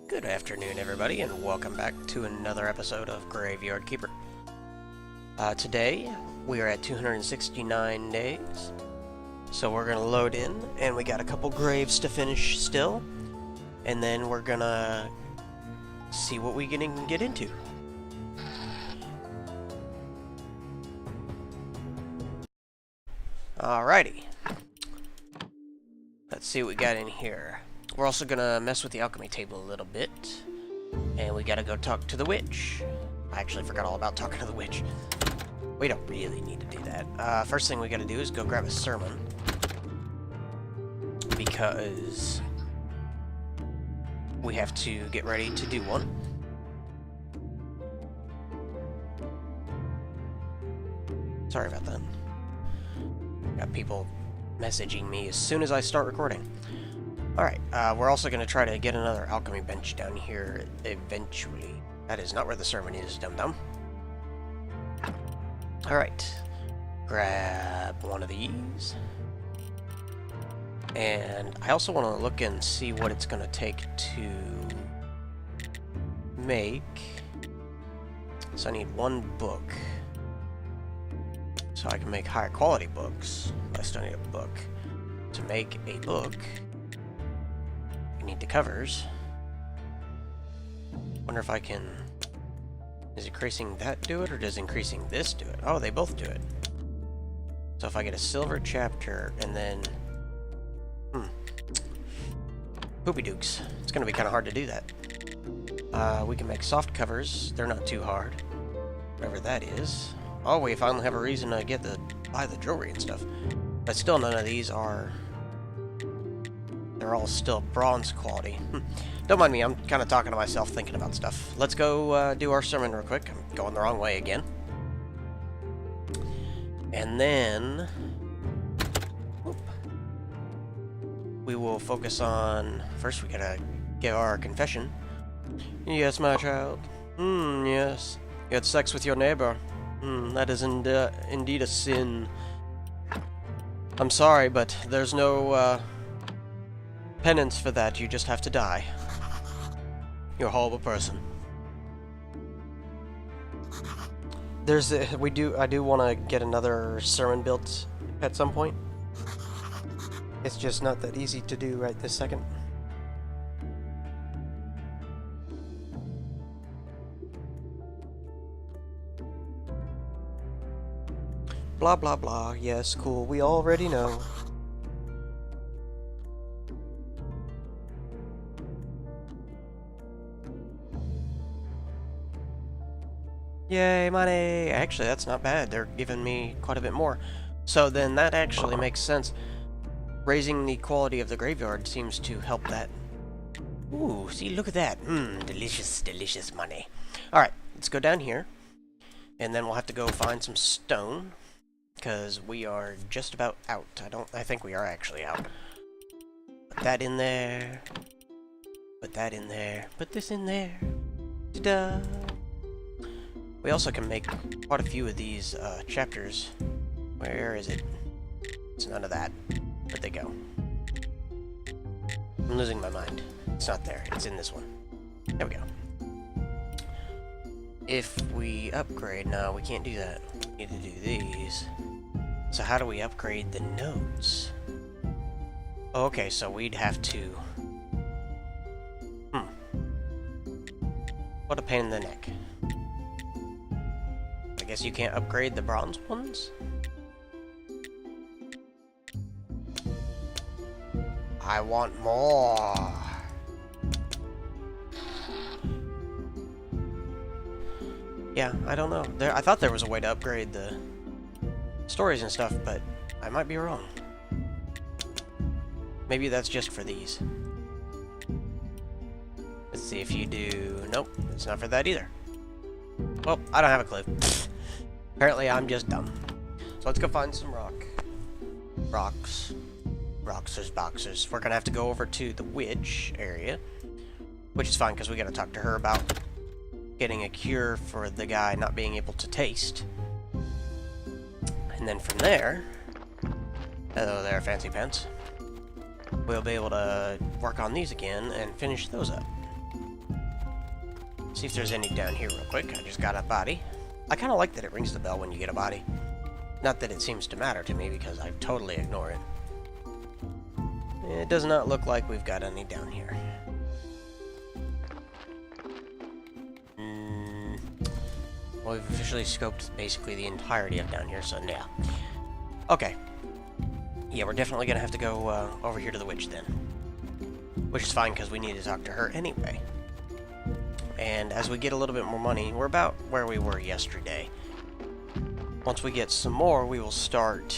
Good afternoon, everybody, and welcome back to another episode of Graveyard Keeper. Today, we are at 269 days, so we're going to load in, and we got a couple graves to finish still, and then we're going to see what we can get into. Alrighty. Let's see what we got in here. We're also gonna mess with the alchemy table a little bit. And we gotta go talk to the witch. I actually forgot all about talking to the witch. We don't really need to do that. First thing we gotta do is go grab a sermon. Because we have to get ready to do one. Sorry about that. Got people messaging me as soon as I start recording. Alright, we're also going to try to get another alchemy bench down here eventually. That is not where the sermon is, dum-dum. Alright, grab one of these. And I also want to look and see what it's going to take to make. So I need one book. So I can make higher quality books. I still need a book. To make a book, I need the covers. Wonder if I can... Is increasing that do it, or does increasing this do it? Oh, they both do it. So if I get a silver chapter, and then... Poopy dukes. It's gonna be kind of hard to do that. We can make soft covers. They're not too hard. Whatever that is. Oh, we finally have a reason to buy the jewelry and stuff. But still, none of these are... They're all still bronze quality. Don't mind me, I'm kind of talking to myself, thinking about stuff. Let's go do our sermon real quick. I'm going the wrong way again. And then... we will focus on... First, we gotta give our confession. Yes, my child. Yes. You had sex with your neighbor. That is indeed a sin. I'm sorry, but there's no penance for that. You just have to die. You're a horrible person. I do want to get another sermon built at some point. It's just not that easy to do right this second. Blah, blah, blah. Yes, cool. We already know. Yay, money! Actually, that's not bad. They're giving me quite a bit more. So then that actually makes sense. Raising the quality of the graveyard seems to help that. Ooh, see, look at that. Delicious, delicious money. Alright, let's go down here. And then we'll have to go find some stone. Because we are just about out. I think we are actually out. Put that in there. Put that in there. Put this in there. Ta-da! We also can make quite a few of these chapters. Where is it? It's none of that. Where'd they go? I'm losing my mind. It's not there. It's in this one. There we go. If we upgrade... No, we can't do that. We need to do these. So how do we upgrade the nodes? Oh, okay, so we'd have to... What a pain in the neck. I guess you can't upgrade the bronze ones? I want more! Yeah, I don't know. I thought there was a way to upgrade the stories and stuff, but I might be wrong. Maybe that's just for these. Let's see if you do... Nope, it's not for that either. Well, I don't have a clue. Apparently I'm just dumb. So let's go find some rocks. Roxers, boxers. We're gonna have to go over to the witch area, which is fine because we gotta talk to her about getting a cure for the guy not being able to taste. And then from there, hello there, fancy pants, we'll be able to work on these again and finish those up. See if there's any down here real quick. I just got a body. I kind of like that it rings the bell when you get a body. Not that it seems to matter to me, because I totally ignore it. It does not look like we've got any down here. Well, we've officially scoped basically the entirety of down here, so yeah. Okay. Yeah, we're definitely gonna have to go over here to the witch then. Which is fine, because we need to talk to her anyway. And as we get a little bit more money, we're about where we were yesterday. Once we get some more, we will start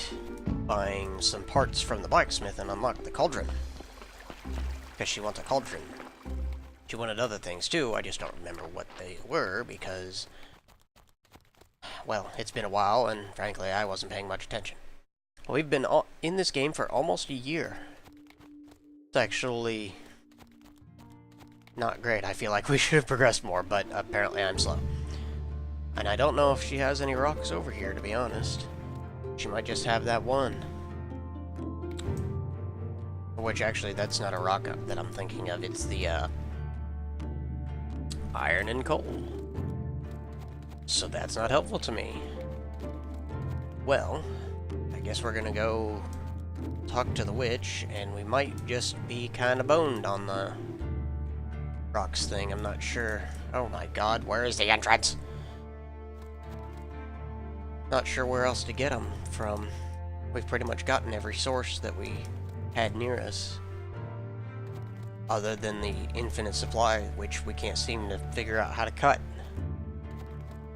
buying some parts from the blacksmith and unlock the cauldron. Because she wants a cauldron. She wanted other things too, I just don't remember what they were, because... well, it's been a while, and frankly, I wasn't paying much attention. We've been in this game for almost a year. It's actually not great. I feel like we should have progressed more, but apparently I'm slow. And I don't know if she has any rocks over here, to be honest. She might just have that one. Which, actually, that's not a rock that I'm thinking of. It's the, iron and coal. So that's not helpful to me. Well, I guess we're gonna go talk to the witch, and we might just be kind of boned on the rocks thing. I'm not sure. Oh my god, where is the entrance? Not sure where else to get them from. We've pretty much gotten every source that we had near us. Other than the infinite supply, which we can't seem to figure out how to cut.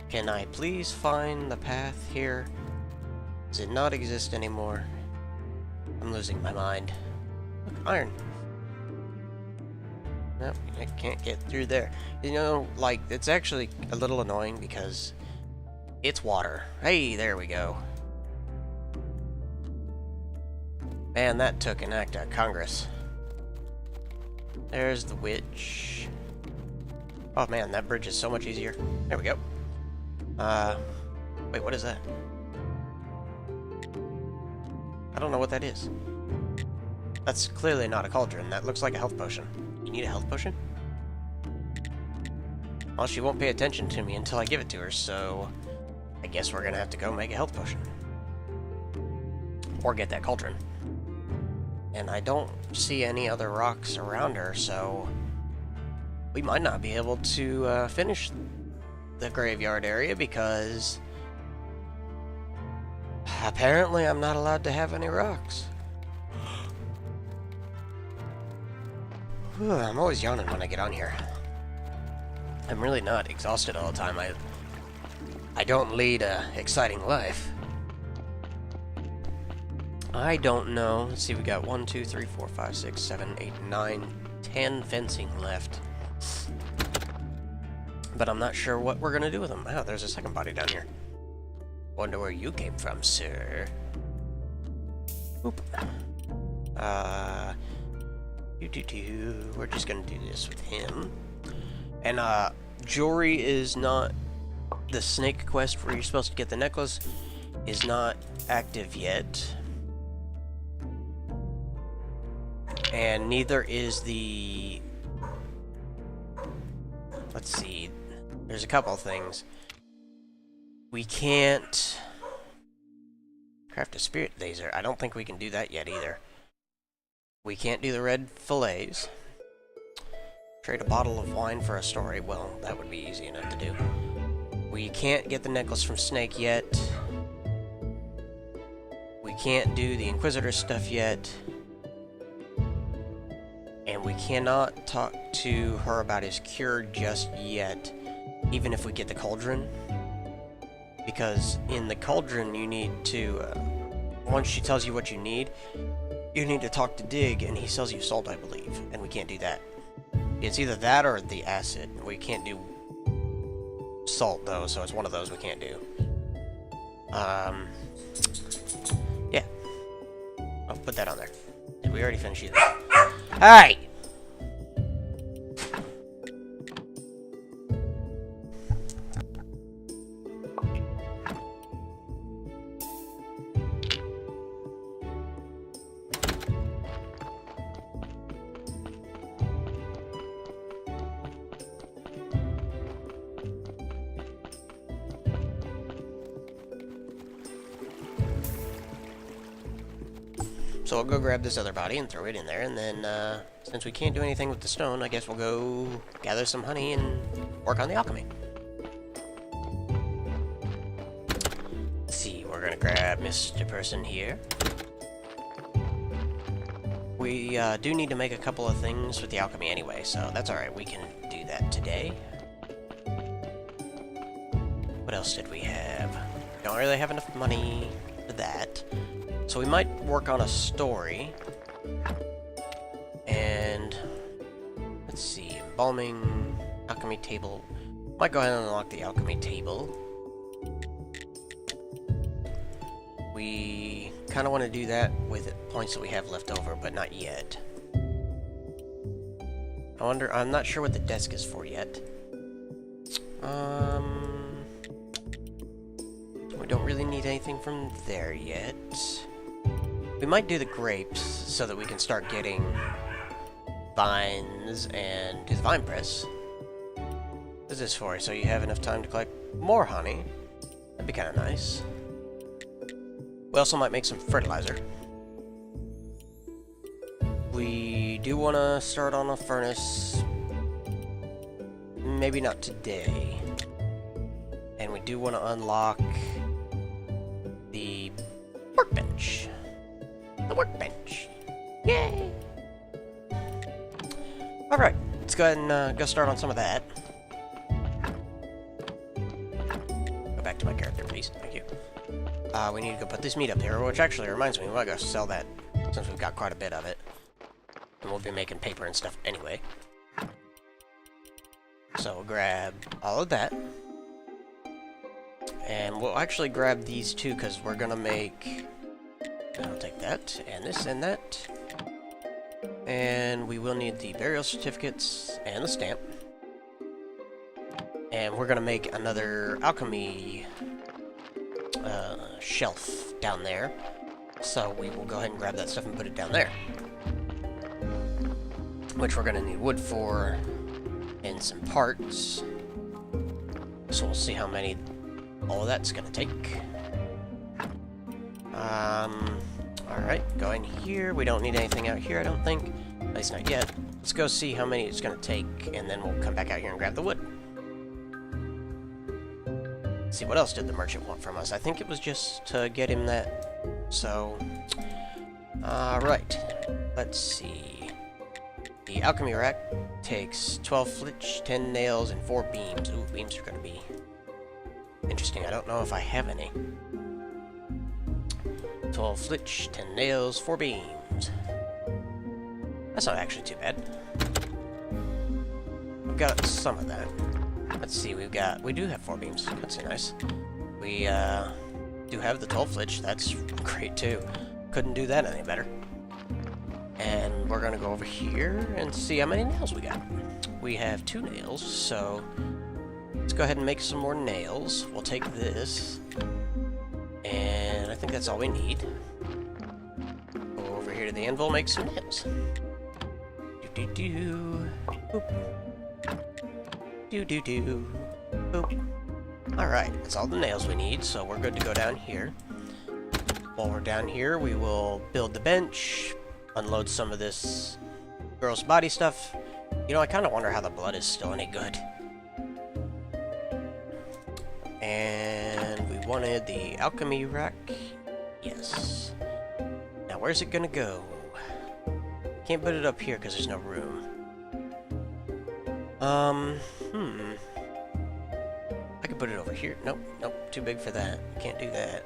Can I please find the path here? Does it not exist anymore? I'm losing my mind. Look, iron. Nope, I can't get through there. You know, like, it's actually a little annoying because it's water. Hey, there we go. Man, that took an act of Congress. There's the witch. Oh man, that bridge is so much easier. There we go. Wait, what is that? I don't know what that is. That's clearly not a cauldron. That looks like a health potion. You need a health potion? Well, she won't pay attention to me until I give it to her, so... I guess we're gonna have to go make a health potion. Or get that cauldron. And I don't see any other rocks around her, so... we might not be able to finish the graveyard area, because... apparently I'm not allowed to have any rocks. I'm always yawning when I get on here. I'm really not exhausted all the time. I don't lead a exciting life. I don't know. Let's see, we got 1, 2, 3, 4, 5, 6, 7, 8, 9, 10 fencing left. But I'm not sure what we're gonna do with them. Oh, there's a second body down here. Wonder where you came from, sir. Oop. We're just gonna do this with him. And, jewelry is not... the snake quest where you're supposed to get the necklace is not active yet. And neither is the... let's see. There's a couple things. We can't... craft a spirit laser. I don't think we can do that yet either. We can't do the red fillets. Trade a bottle of wine for a story. Well, that would be easy enough to do. We can't get the necklace from Snake yet. We can't do the Inquisitor stuff yet. And we cannot talk to her about his cure just yet, even if we get the cauldron. Because in the cauldron you need to, once she tells you what you need to talk to Dig, and he sells you salt, I believe. And we can't do that. It's either that or the acid. We can't do salt, though, so it's one of those we can't do. Yeah. I'll put that on there. Did we already finish either? Hey! So I'll go grab this other body and throw it in there, and then, since we can't do anything with the stone, I guess we'll go gather some honey and work on the alchemy. Let's see, we're gonna grab Mr. Person here. We do need to make a couple of things with the alchemy anyway, so that's alright, we can do that today. What else did we have? Don't really have enough money for that. So we might work on a story. And let's see, embalming, alchemy table. Might go ahead and unlock the alchemy table. We kind of want to do that with points that we have left over, but not yet. I'm not sure what the desk is for yet. We don't really need anything from there yet. We might do the grapes so that we can start getting vines and do the vine press. What is this for? So you have enough time to collect more honey. That'd be kind of nice. We also might make some fertilizer. We do want to start on a furnace. Maybe not today. And we do want to unlock the workbench. The workbench. Yay! Alright, let's go ahead and go start on some of that. Go back to my character, please. Thank you. We need to go put this meat up here, which actually reminds me, we might go sell that since we've got quite a bit of it. And we'll be making paper and stuff anyway. So we'll grab all of that. And we'll actually grab these two because we're gonna make... I'll take that, and this, and that. And we will need the burial certificates and the stamp. And we're gonna make another alchemy shelf down there. So we will go ahead and grab that stuff and put it down there. Which we're gonna need wood for, and some parts. So we'll see how many all of that's gonna take. Alright, go in here. We don't need anything out here, I don't think. At least not yet. Let's go see how many it's gonna take, and then we'll come back out here and grab the wood. Let's see, what else did the merchant want from us? I think it was just to get him that. So, alright. Let's see. The alchemy rack takes 12 flitch, 10 nails, and 4 beams. Ooh, beams are gonna be interesting. I don't know if I have any. 12 flitch, 10 nails, 4 beams. That's not actually too bad. We've got some of that. Let's see, we do have 4 beams. That's nice. We, do have the 12 flitch. That's great, too. Couldn't do that any better. And we're gonna go over here and see how many nails we got. We have 2 nails, so let's go ahead and make some more nails. We'll take this, and I think that's all we need. Go over here to the anvil, make some nails. Do-do-do. Boop. Do-do-do. Boop. Alright, that's all the nails we need, so we're good to go down here. While we're down here, we will build the bench, unload some of this girl's body stuff. You know, I kind of wonder how the blood is still any good. And we wanted the alchemy rack. Yes. Now, where's it gonna go? Can't put it up here because there's no room. I could put it over here. Nope, nope, too big for that. Can't do that.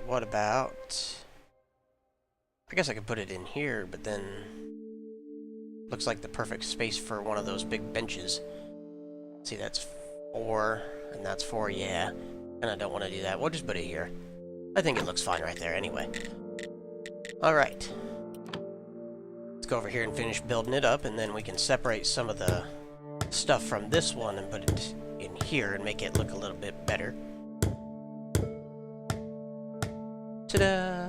What about... I guess I could put it in here, but then... Looks like the perfect space for one of those big benches. See, that's 4, and that's 4, yeah. And I don't want to do that. We'll just put it here. I think it looks fine right there anyway. Alright. Let's go over here and finish building it up, and then we can separate some of the stuff from this one and put it in here and make it look a little bit better. Ta-da!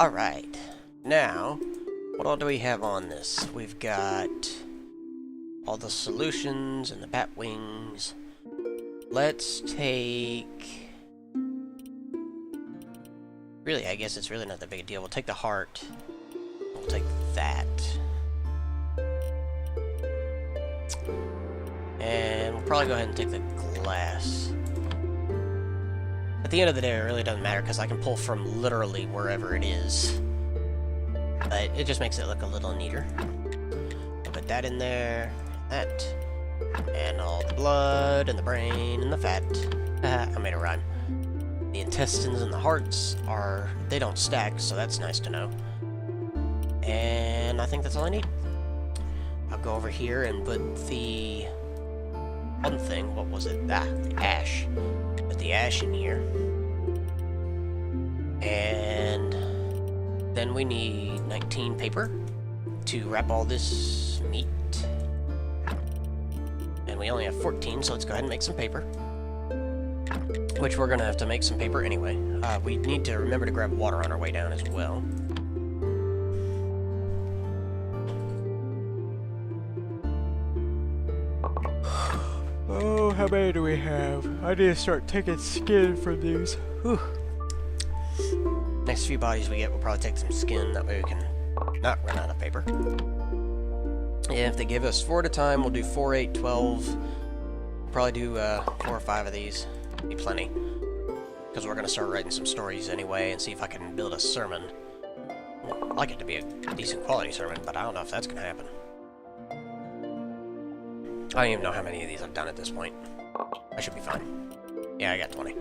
Alright. Now, what all do we have on this? We've got all the solutions and the bat wings. Let's take... Really, I guess it's really not that big a deal. We'll take the heart. We'll take that. And we'll probably go ahead and take the glass. At the end of the day, it really doesn't matter, because I can pull from literally wherever it is. But it just makes it look a little neater. I'll put that in there, that, and all the blood, and the brain, and the fat. I made a rhyme. The intestines and the hearts they don't stack, so that's nice to know. And I think that's all I need. I'll go over here and put the one thing, what was it? The ash. Put the ash in here. And then we need 19 paper to wrap all this meat. And we only have 14, so let's go ahead and make some paper. Which we're gonna have to make some paper anyway. We need to remember to grab water on our way down as well. Oh, how many do we have? I need to start taking skin from these. Whew. Next few bodies we get, we'll probably take some skin, that way we can not run out of paper. And if they give us 4 at a time, we'll do 4, 8, 12. We'll probably do 4 or 5 of these. Be plenty. Because we're going to start writing some stories anyway and see if I can build a sermon. I'd like it to be a decent quality sermon, but I don't know if that's going to happen. I don't even know how many of these I've done at this point. I should be fine. Yeah, I got 20.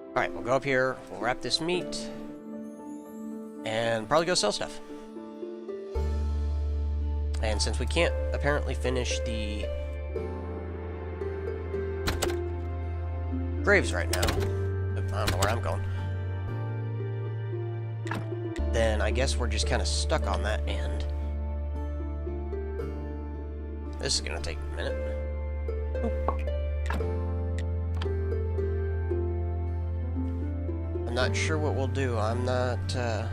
Alright, we'll go up here, we'll wrap this meat, and probably go sell stuff. And since we can't apparently finish the graves right now, I don't know where I'm going, then I guess we're just kind of stuck on that end. This is gonna take a minute. I'm not sure what we'll do. I'm not, I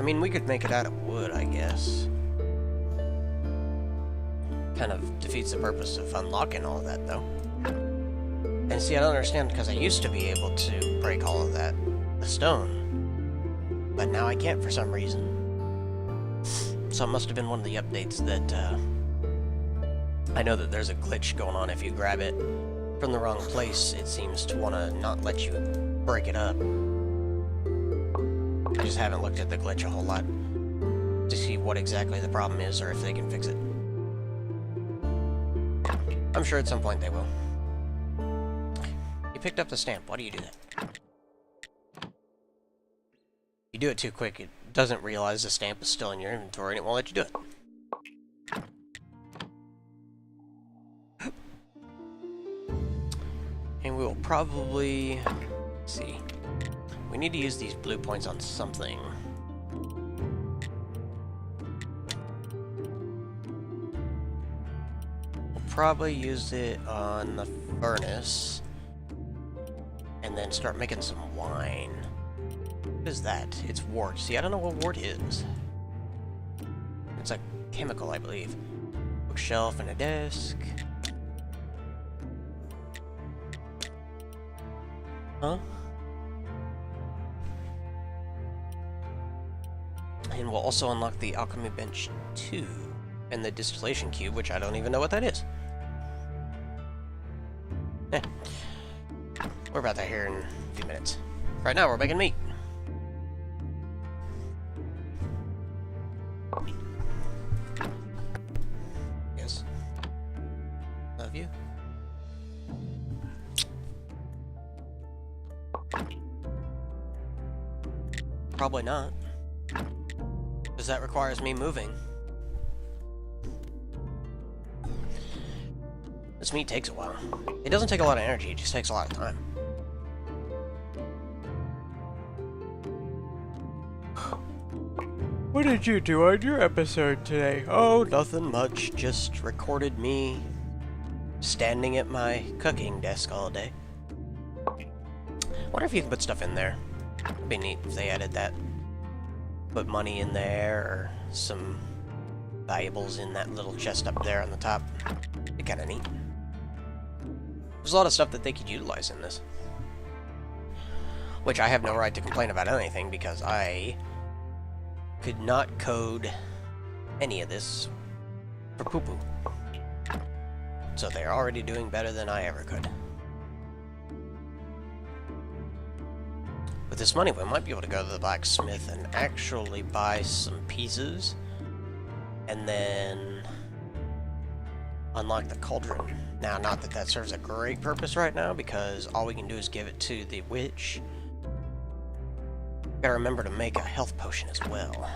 mean, we could make it out of wood, I guess. Kind of defeats the purpose of unlocking all of that, though. And see, I don't understand, because I used to be able to break all of that, the stone. But now I can't for some reason. So it must have been one of the updates that, I know that there's a glitch going on if you grab it from the wrong place. It seems to want to not let you break it up. I just haven't looked at the glitch a whole lot to see what exactly the problem is or if they can fix it. I'm sure at some point they will. You picked up the stamp. Why do you do that? You do it too quick, it doesn't realize the stamp is still in your inventory and it won't let you do it. And we will probably... let's see. We need to use these blue points on something. We'll probably use it on the furnace. And then start making some wine. What is that? It's wort. See, I don't know what wort is. It's a chemical, I believe. Bookshelf and a desk. Huh? And we'll also unlock the alchemy bench 2 and the distillation cube, which I don't even know what that is. Eh. We're about that here in a few minutes. Right now, we're making meat. Yes. Love you. Probably not. Because that requires me moving. This meat takes a while. It doesn't take a lot of energy, it just takes a lot of time. What did you do on your episode today? Oh, nothing much. Just recorded me standing at my cooking desk all day. Wonder if you can put stuff in there. It'd be neat if they added that. Put money in there, or some valuables in that little chest up there on the top. It'd be kinda neat. There's a lot of stuff that they could utilize in this. Which I have no right to complain about anything, because I could not code any of this for poo-poo. So they're already doing better than I ever could. With this money, we might be able to go to the blacksmith and actually buy some pieces, and then unlock the cauldron. Now, not that that serves a great purpose right now, because all we can do is give it to the witch. Gotta remember to make a health potion as well.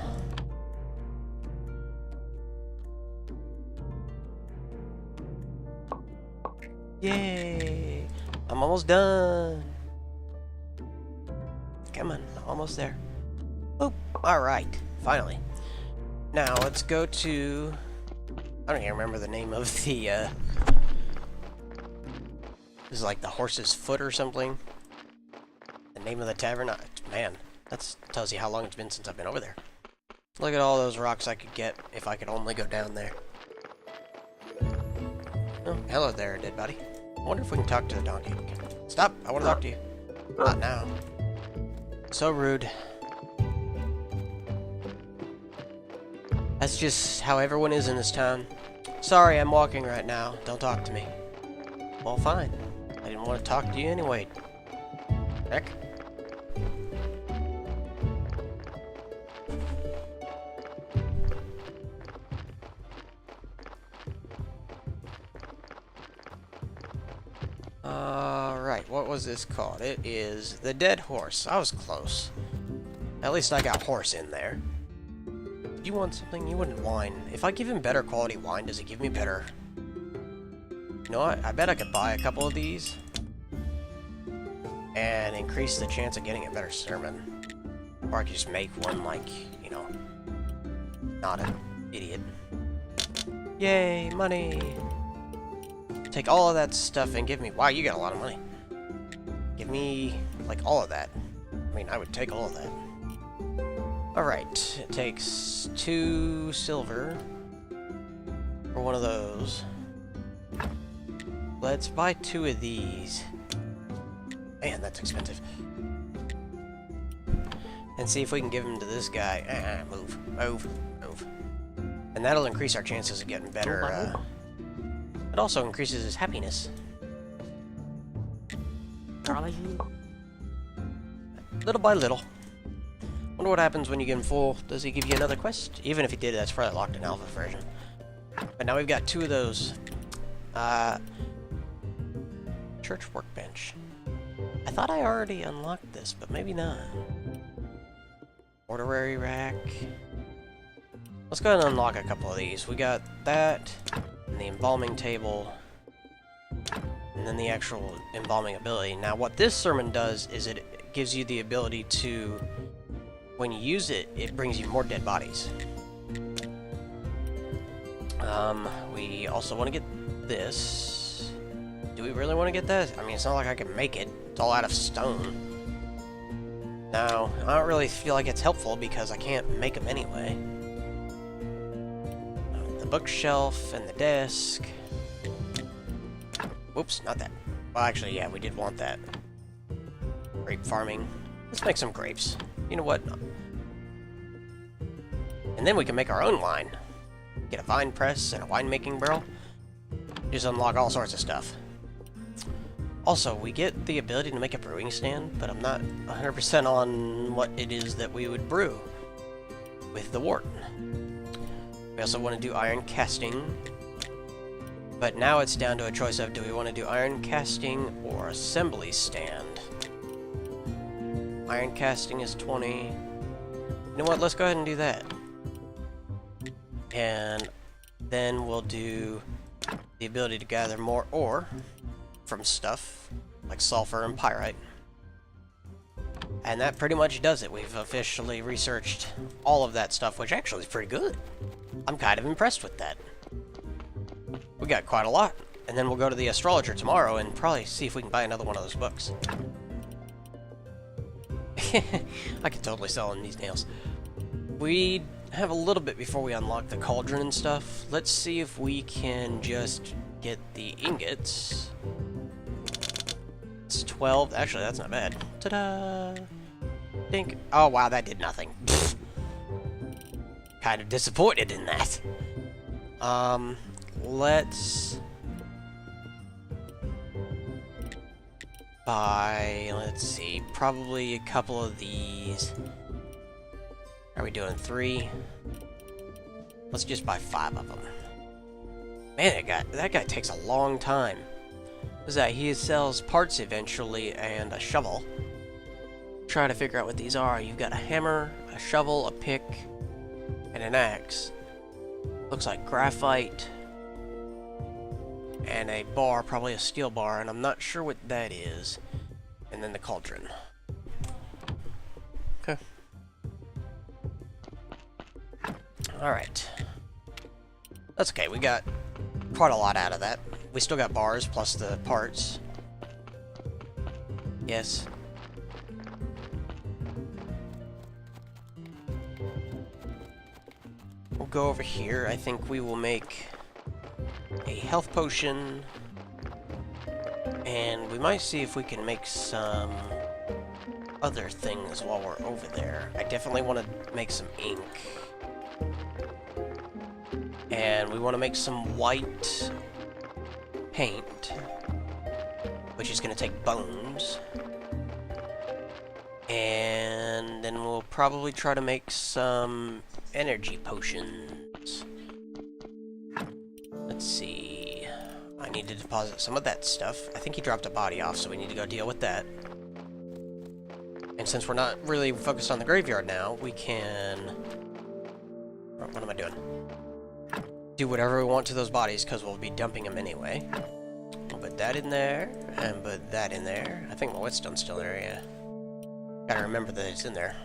Yay! I'm almost done! Come on, almost there. Oop! Alright, finally. Now, let's go to... I don't even remember the name of the, This is like the horse's foot or something. The name of the tavern? Man, that tells you how long it's been since I've been over there. Look at all those rocks I could get if I could only go down there. Oh, hello there, dead body. I wonder if we can talk to the donkey. Stop! I want to talk to you. Not now. So rude. That's just how everyone is in this town. Sorry, I'm walking right now. Don't talk to me. Well, fine. I didn't want to talk to you anyway. Heck. Alright, what was this called? It is the Dead Horse. I was close. At least I got horse in there. Did you want something? You wouldn't wine. If I give him better quality wine, does it give me better... You know what? I bet I could buy a couple of these and increase the chance of getting a better sermon. Or I could just make one like, you know, not an idiot. Yay, money! Take all of that stuff and give me... Wow, you got a lot of money. Give me, like, all of that. I mean, I would take all of that. Alright, it takes 2 silver for one of those. Let's buy 2 of these. Man, that's expensive. And see if we can give them to this guy. Move. And that'll increase our chances of getting better. It also increases his happiness. Little by little. Wonder what happens when you get him full. Does he give you another quest? Even if he did, that's probably locked in alpha version. But now we've got 2 of those. Church workbench. I thought I already unlocked this, but maybe not. Mortuary rack. Let's go ahead and unlock a couple of these. We got that, and the embalming table, and then the actual embalming ability. Now, what this sermon does is it gives you the ability to, when you use it, it brings you more dead bodies. We also want to get this. Do we really want to get that? I mean, it's not like I can make it. It's all out of stone. No, I don't really feel like it's helpful because I can't make them anyway. The bookshelf and the desk. Whoops, not that. Well, actually, yeah, we did want that. Grape farming. Let's make some grapes. You know what? And then we can make our own wine. Get a vine press and a winemaking barrel. Just unlock all sorts of stuff. Also, we get the ability to make a brewing stand, but I'm not 100% on what it is that we would brew with the wort. We also want to do iron casting, but now it's down to a choice of do we want to do iron casting or assembly stand. Iron casting is 20. You know what? Let's go ahead and do that. And then we'll do the ability to gather more ore from stuff like sulfur and pyrite. And that pretty much does it. We've officially researched all of that stuff, which actually is pretty good. I'm kind of impressed with that. We got quite a lot. And then we'll go to the astrologer tomorrow and probably see if we can buy another one of those books. I could totally sell him these nails. We have a little bit before we unlock the cauldron and stuff. Let's see if we can just get the ingots. It's 12. Actually, that's not bad. Ta-da! Think. Oh, wow, that did nothing. Kind of disappointed in that. Let's buy, let's see, probably a couple of these. Are we doing 3? Let's just buy 5 of them. Man, that guy takes a long time. Is that he sells parts eventually and a shovel. Try to figure out what these are. You've got a hammer, a shovel, a pick, and an axe. Looks like graphite and a bar, probably a steel bar, and I'm not sure what that is. And then the cauldron. Okay. Alright. That's okay, we got quite a lot out of that. We still got bars plus the parts. Yes. We'll go over here. I think we will make a health potion. And we might see if we can make some other things while we're over there. I definitely want to make some ink. And we want to make some white paint, which is going to take bones. And then we'll probably try to make some energy potions. Let's see. I need to deposit some of that stuff. I think he dropped a body off, so we need to go deal with that. And since we're not really focused on the graveyard now, we can... What am I doing? Do whatever we want to those bodies, because we'll be dumping them anyway. We'll put that in there, and put that in there. I think my whetstone's still there, yeah. Gotta remember that it's in there.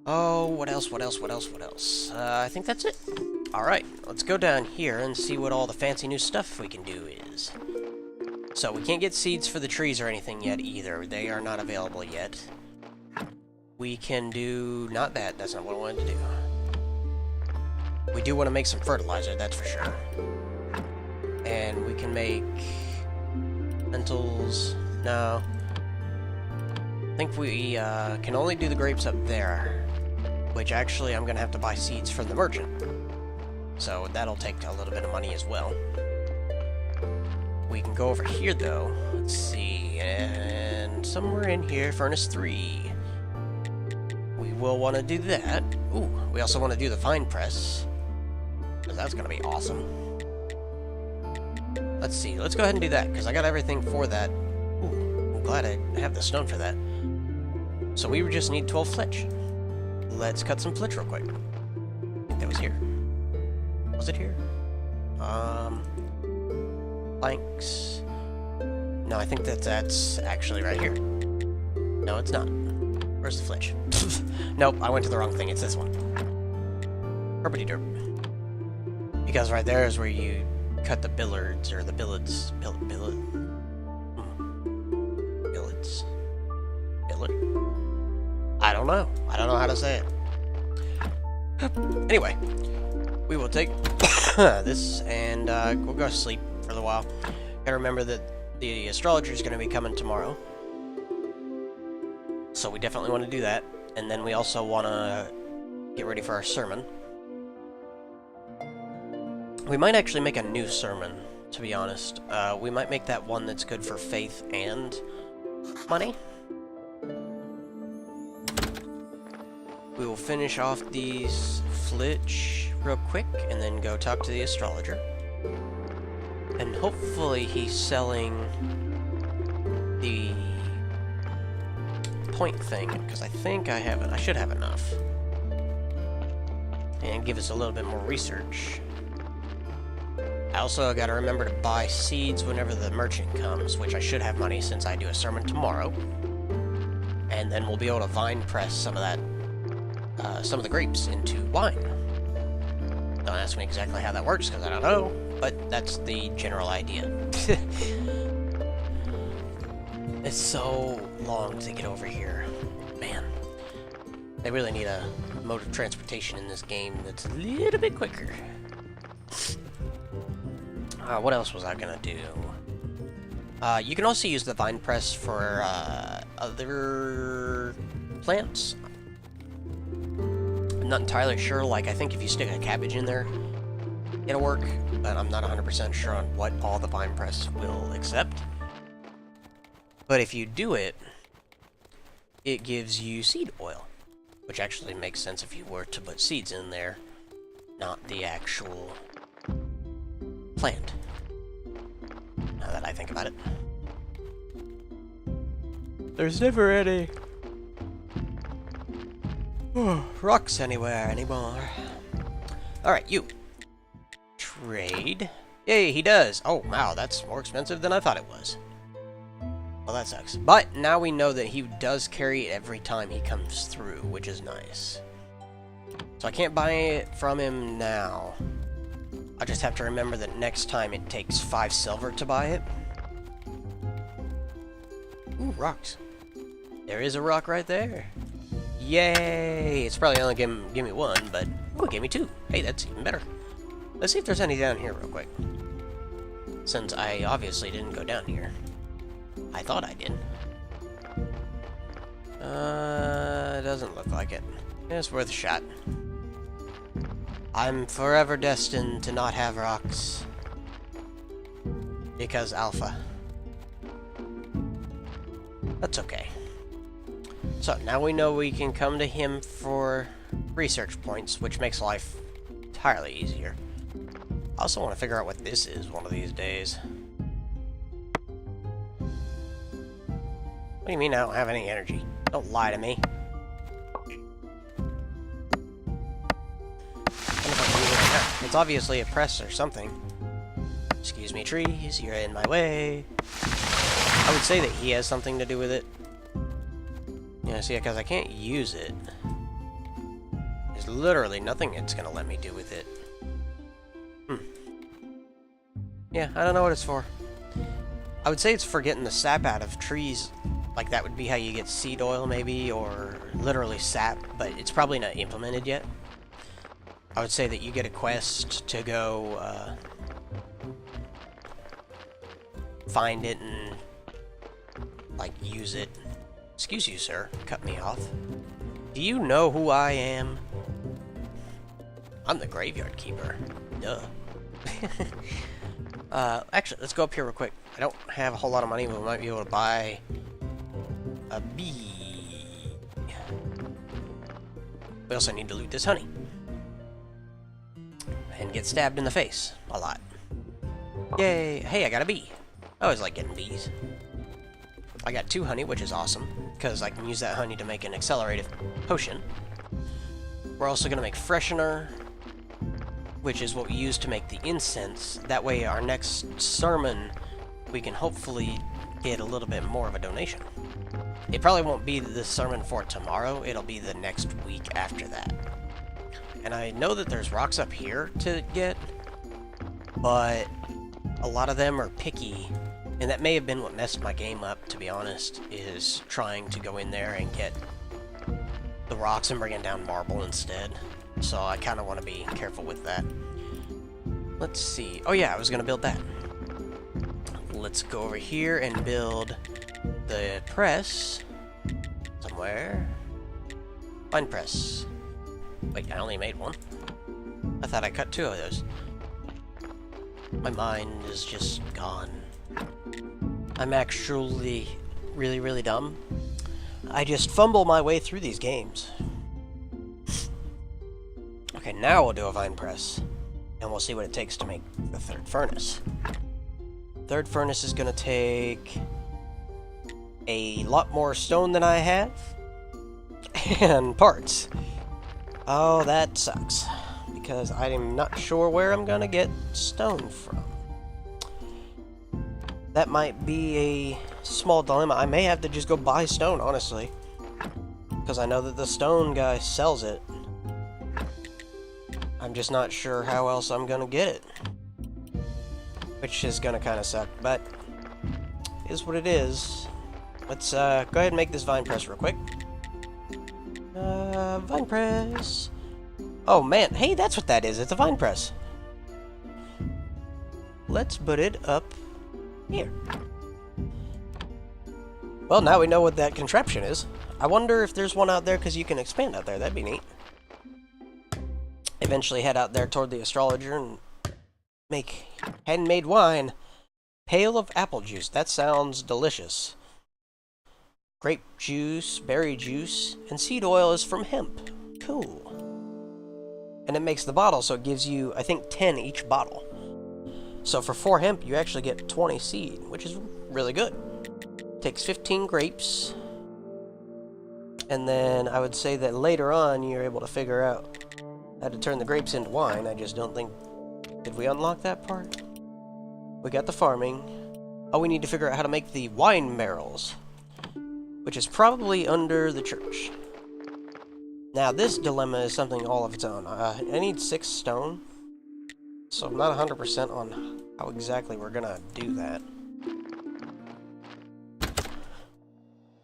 Oh, what else? I think that's it. Alright, let's go down here and see what all the fancy new stuff we can do is. So, we can't get seeds for the trees or anything yet either. They are not available yet. We can do... Not that. That's not what I wanted to do. We do want to make some fertilizer, that's for sure. And we can make... lentils... No. I think we can only do the grapes up there. Which actually I'm going to have to buy seeds from the merchant. So that'll take a little bit of money as well. We can go over here though. Let's see. And somewhere in here, furnace 3. We will want to do that. Ooh, we also want to do the vine press. Because that's going to be awesome. Let's see. Let's go ahead and do that. Because I got everything for that. Ooh, I'm glad I have the stone for that. So we just need 12 flitch. Let's cut some flitch real quick. I think that was here. Was it here? Planks. No, I think that's actually right here. No, it's not. Where's the flitch? Nope, I went to the wrong thing. It's this one. Herpity-derp. Because right there is where you cut the billards, or the billets. Billets? Billet? I don't know. I don't know how to say it. Anyway, we will take this and we'll go to sleep for a little while. Gotta remember that the astrologer is going to be coming tomorrow. So we definitely want to do that. And then we also want to get ready for our sermon. We might actually make a new sermon, to be honest. We might make that one that's good for faith and money. We will finish off these flitch real quick, and then go talk to the astrologer. And hopefully he's selling the point thing, because I think I have it. I should have enough. And give us a little bit more research. I also gotta remember to buy seeds whenever the merchant comes, which I should have money since I do a sermon tomorrow. And then we'll be able to vine press some of that. Some of the grapes into wine. Don't ask me exactly how that works, because I don't know, but that's the general idea. It's so long to get over here. Man. They really need a mode of transportation in this game that's a little bit quicker. What else was I gonna do? You can also use the vine press for other plants. I'm not entirely sure, like I think if you stick a cabbage in there, it'll work, but I'm not 100% sure on what all the vine press will accept. But if you do it, it gives you seed oil, which actually makes sense if you were to put seeds in there, not the actual plant. Now that I think about it. There's never any rocks anywhere anymore. Alright, you. Trade. Yay, he does. Oh, wow, that's more expensive than I thought it was. Well, that sucks. But now we know that he does carry it every time he comes through, which is nice. So I can't buy it from him now. I just have to remember that next time it takes 5 silver to buy it. Ooh, rocks. There is a rock right there. Yay! It's probably only give me 1, but ooh, it gave me 2. Hey, that's even better. Let's see if there's any down here real quick. Since I obviously didn't go down here. I thought I did. Doesn't look like it. It's worth a shot. I'm forever destined to not have rocks. Because alpha. That's okay. So, now we know we can come to him for research points, which makes life entirely easier. I also want to figure out what this is one of these days. What do you mean I don't have any energy? Don't lie to me. It's obviously a press or something. Excuse me, trees, you're in my way. I would say that he has something to do with it. Yeah, see, because I can't use it. There's literally nothing it's going to let me do with it. Yeah, I don't know what it's for. I would say it's for getting the sap out of trees. Like, that would be how you get seed oil, maybe, or literally sap, but it's probably not implemented yet. I would say that you get a quest to go, find it and, like, use it. Excuse you, sir. Cut me off. Do you know who I am? I'm the Graveyard Keeper. Duh. Actually, let's go up here real quick. I don't have a whole lot of money, but we might be able to buy a bee. We also need to loot this honey. And get stabbed in the face. A lot. Yay! Hey, I got a bee. I always like getting bees. I got 2 honey, which is awesome, because I can use that honey to make an accelerated potion. We're also going to make freshener, which is what we use to make the incense. That way, our next sermon, we can hopefully get a little bit more of a donation. It probably won't be the sermon for tomorrow, it'll be the next week after that. And I know that there's rocks up here to get, but a lot of them are picky, and that may have been what messed my game up, to be honest, is trying to go in there and get the rocks and bringing down marble instead. So I kind of want to be careful with that. Let's see. Oh yeah, I was going to build that. Let's go over here and build the press somewhere. Vine press. Wait, I only made 1. I thought I cut 2 of those. My mind is just gone. I'm actually really, really dumb. I just fumble my way through these games. Okay, now we'll do a vine press. And we'll see what it takes to make the 3rd furnace. 3rd furnace is going to take a lot more stone than I have. And parts. Oh, that sucks. Because I'm not sure where I'm going to get stone from. That might be a small dilemma. I may have to just go buy stone, honestly. Because I know that the stone guy sells it. I'm just not sure how else I'm going to get it. Which is going to kind of suck, but it is what it is. Let's go ahead and make this vine press real quick. Vine press. Oh man, hey, that's what that is. It's a vine press. Let's put it up here. Well, now we know what that contraption is. I wonder if there's one out there, because you can expand out there. That'd be neat. Eventually head out there toward the astrologer and make handmade wine. Pail of apple juice. That sounds delicious. Grape juice, berry juice, and seed oil is from hemp. Cool. And it makes the bottle, so it gives you, I think, 10 each bottle. So for 4 hemp, you actually get 20 seed, which is really good. Takes 15 grapes. And then I would say that later on, you're able to figure out how to turn the grapes into wine. I just don't think... Did we unlock that part? We got the farming. Oh, we need to figure out how to make the wine barrels, which is probably under the church. Now, this dilemma is something all of its own. I need 6 stone, so I'm not 100% on how exactly we're gonna do that.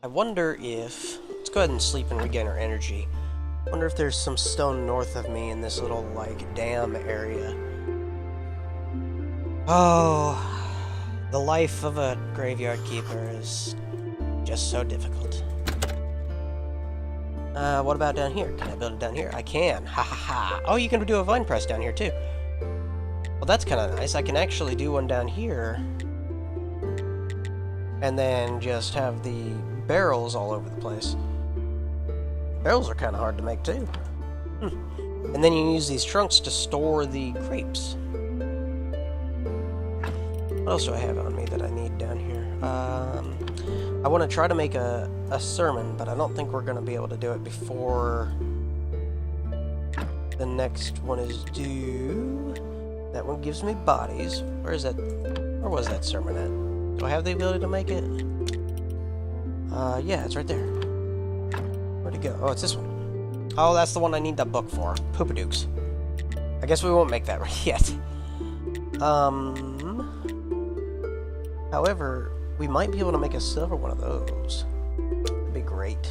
I wonder if... Let's go ahead and sleep and regain our energy. I wonder if there's some stone north of me in this little, like, dam area. Oh, the life of a graveyard keeper is just so difficult. What about down here? Can I build it down here? I can. Ha ha ha. Oh, you can do a vine press down here, too. Well, that's kind of nice. I can actually do one down here. And then just have the barrels all over the place. Barrels are kind of hard to make, too. And then you use these trunks to store the grapes. What else do I have on me that I need down here? I want to try to make a sermon, but I don't think we're going to be able to do it before the next one is due. That one gives me bodies. Where is that? Where was that sermon at? Do I have the ability to make it? Yeah, it's right there. Where'd it go? Oh, it's this one. Oh, that's the one I need that book for. Poopadooks. I guess we won't make that right yet. However, we might be able to make a silver one of those. That'd be great.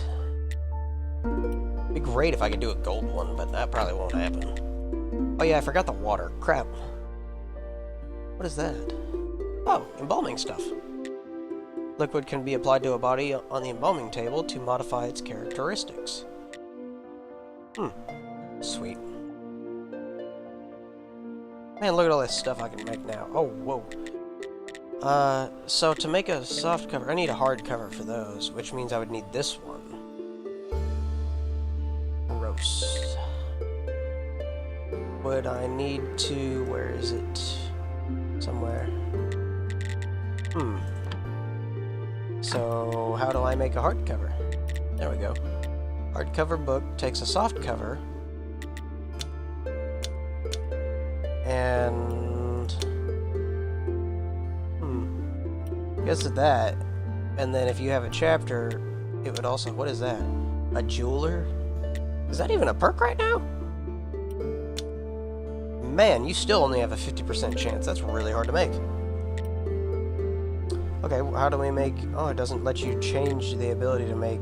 It'd be great if I could do a gold one, but that probably won't happen. Oh yeah, I forgot the water. Crap. What is that? Oh, embalming stuff. Liquid can be applied to a body on the embalming table to modify its characteristics. Sweet. Man, look at all this stuff I can make now. Oh, whoa. So to make a soft cover, I need a hard cover for those, which means I would need this one. Gross. Would I need to... Where is it? Somewhere. So, how do I make a hardcover? There we go. Hardcover book takes a soft cover. And... I guess it's that. And then if you have a chapter, it would also... What is that? A jeweler? Is that even a perk right now? Man, you still only have a 50% chance. That's really hard to make. Okay, how do we make... Oh, it doesn't let you change the ability to make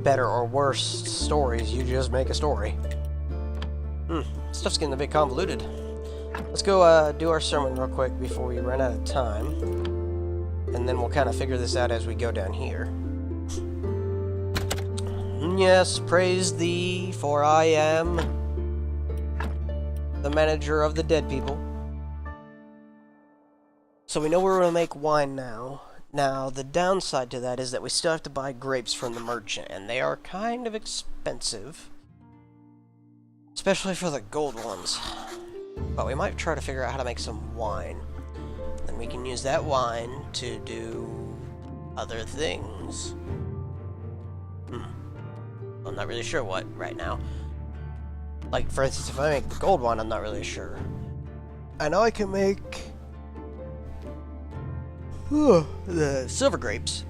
better or worse stories. You just make a story. Stuff's getting a bit convoluted. Let's go do our sermon real quick before we run out of time. And then we'll kind of figure this out as we go down here. Yes, praise thee, for I am the manager of the dead people. So we know we're going to make wine now. Now, the downside to that is that we still have to buy grapes from the merchant, and they are kind of expensive. Especially for the gold ones. But we might try to figure out how to make some wine. Then we can use that wine to do other things. I'm not really sure what right now. Like, for instance, if I make the gold wine, I'm not really sure. I know I can make... the silver grapes.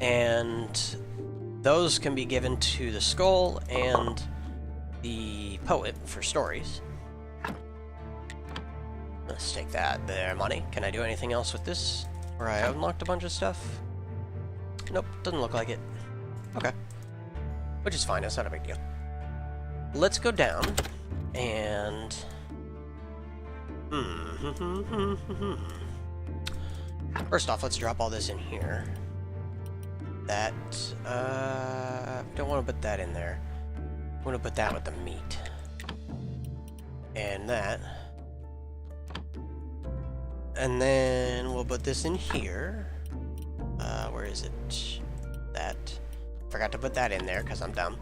And those can be given to the skull and the poet for stories. Let's take that there, money. Can I do anything else with this? Where I unlocked a bunch of stuff? Nope, doesn't look like it. Okay. Which is fine, it's not a big deal. Let's go down and... First off, let's drop all this in here. That, don't want to put that in there. I want to put that with the meat. And that. And then we'll put this in here. Where is it? That. Forgot to put that in there because I'm dumb.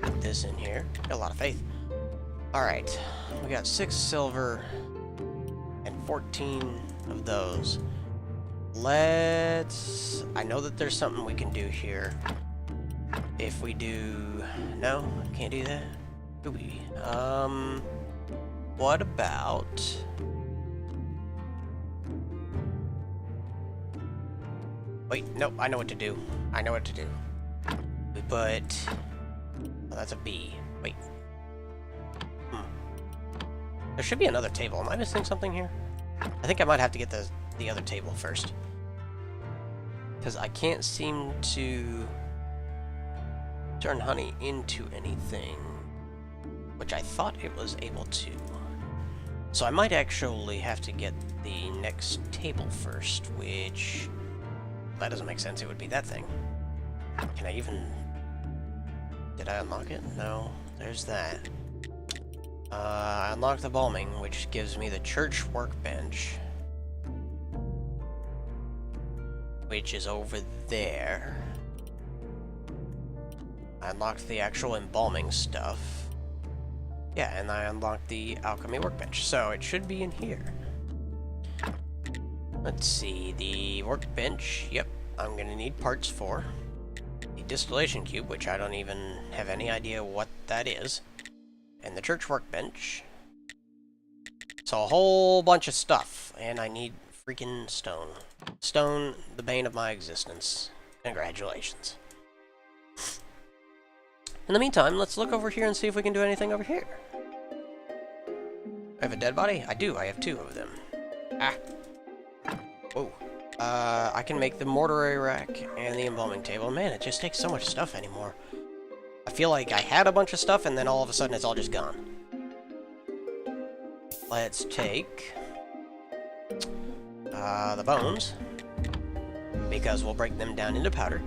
Put this in here. Got a lot of faith. Alright. We got 6 silver and 14 of those. Let's... I know that there's something we can do here. If we do... No? Can't do that? Do we? What about... Wait, nope, I know what to do. I know what to do. We put... Oh, that's a B. Wait. There should be another table. Am I missing something here? I think I might have to get the other table first. Because I can't seem to turn honey into anything. Which I thought it was able to. So I might actually have to get the next table first, which... That doesn't make sense. It would be that thing. Can I even... Did I unlock it? No. There's that. I unlocked the embalming, which gives me the church workbench. Which is over there. I unlocked the actual embalming stuff. Yeah, and I unlocked the alchemy workbench, so it should be in here. Let's see, the workbench, yep, I'm gonna need parts for. The distillation cube, which I don't even have any idea what that is. And the church workbench. So a whole bunch of stuff, and I need freaking stone. Stone, the bane of my existence. Congratulations. In the meantime, let's look over here and see if we can do anything over here. I have a dead body? I do, I have 2 of them. Ah. Whoa. I can make the mortuary rack and the embalming table. Man, it just takes so much stuff anymore. I feel like I had a bunch of stuff and then all of a sudden it's all just gone. Let's take the bones, because we'll break them down into powder.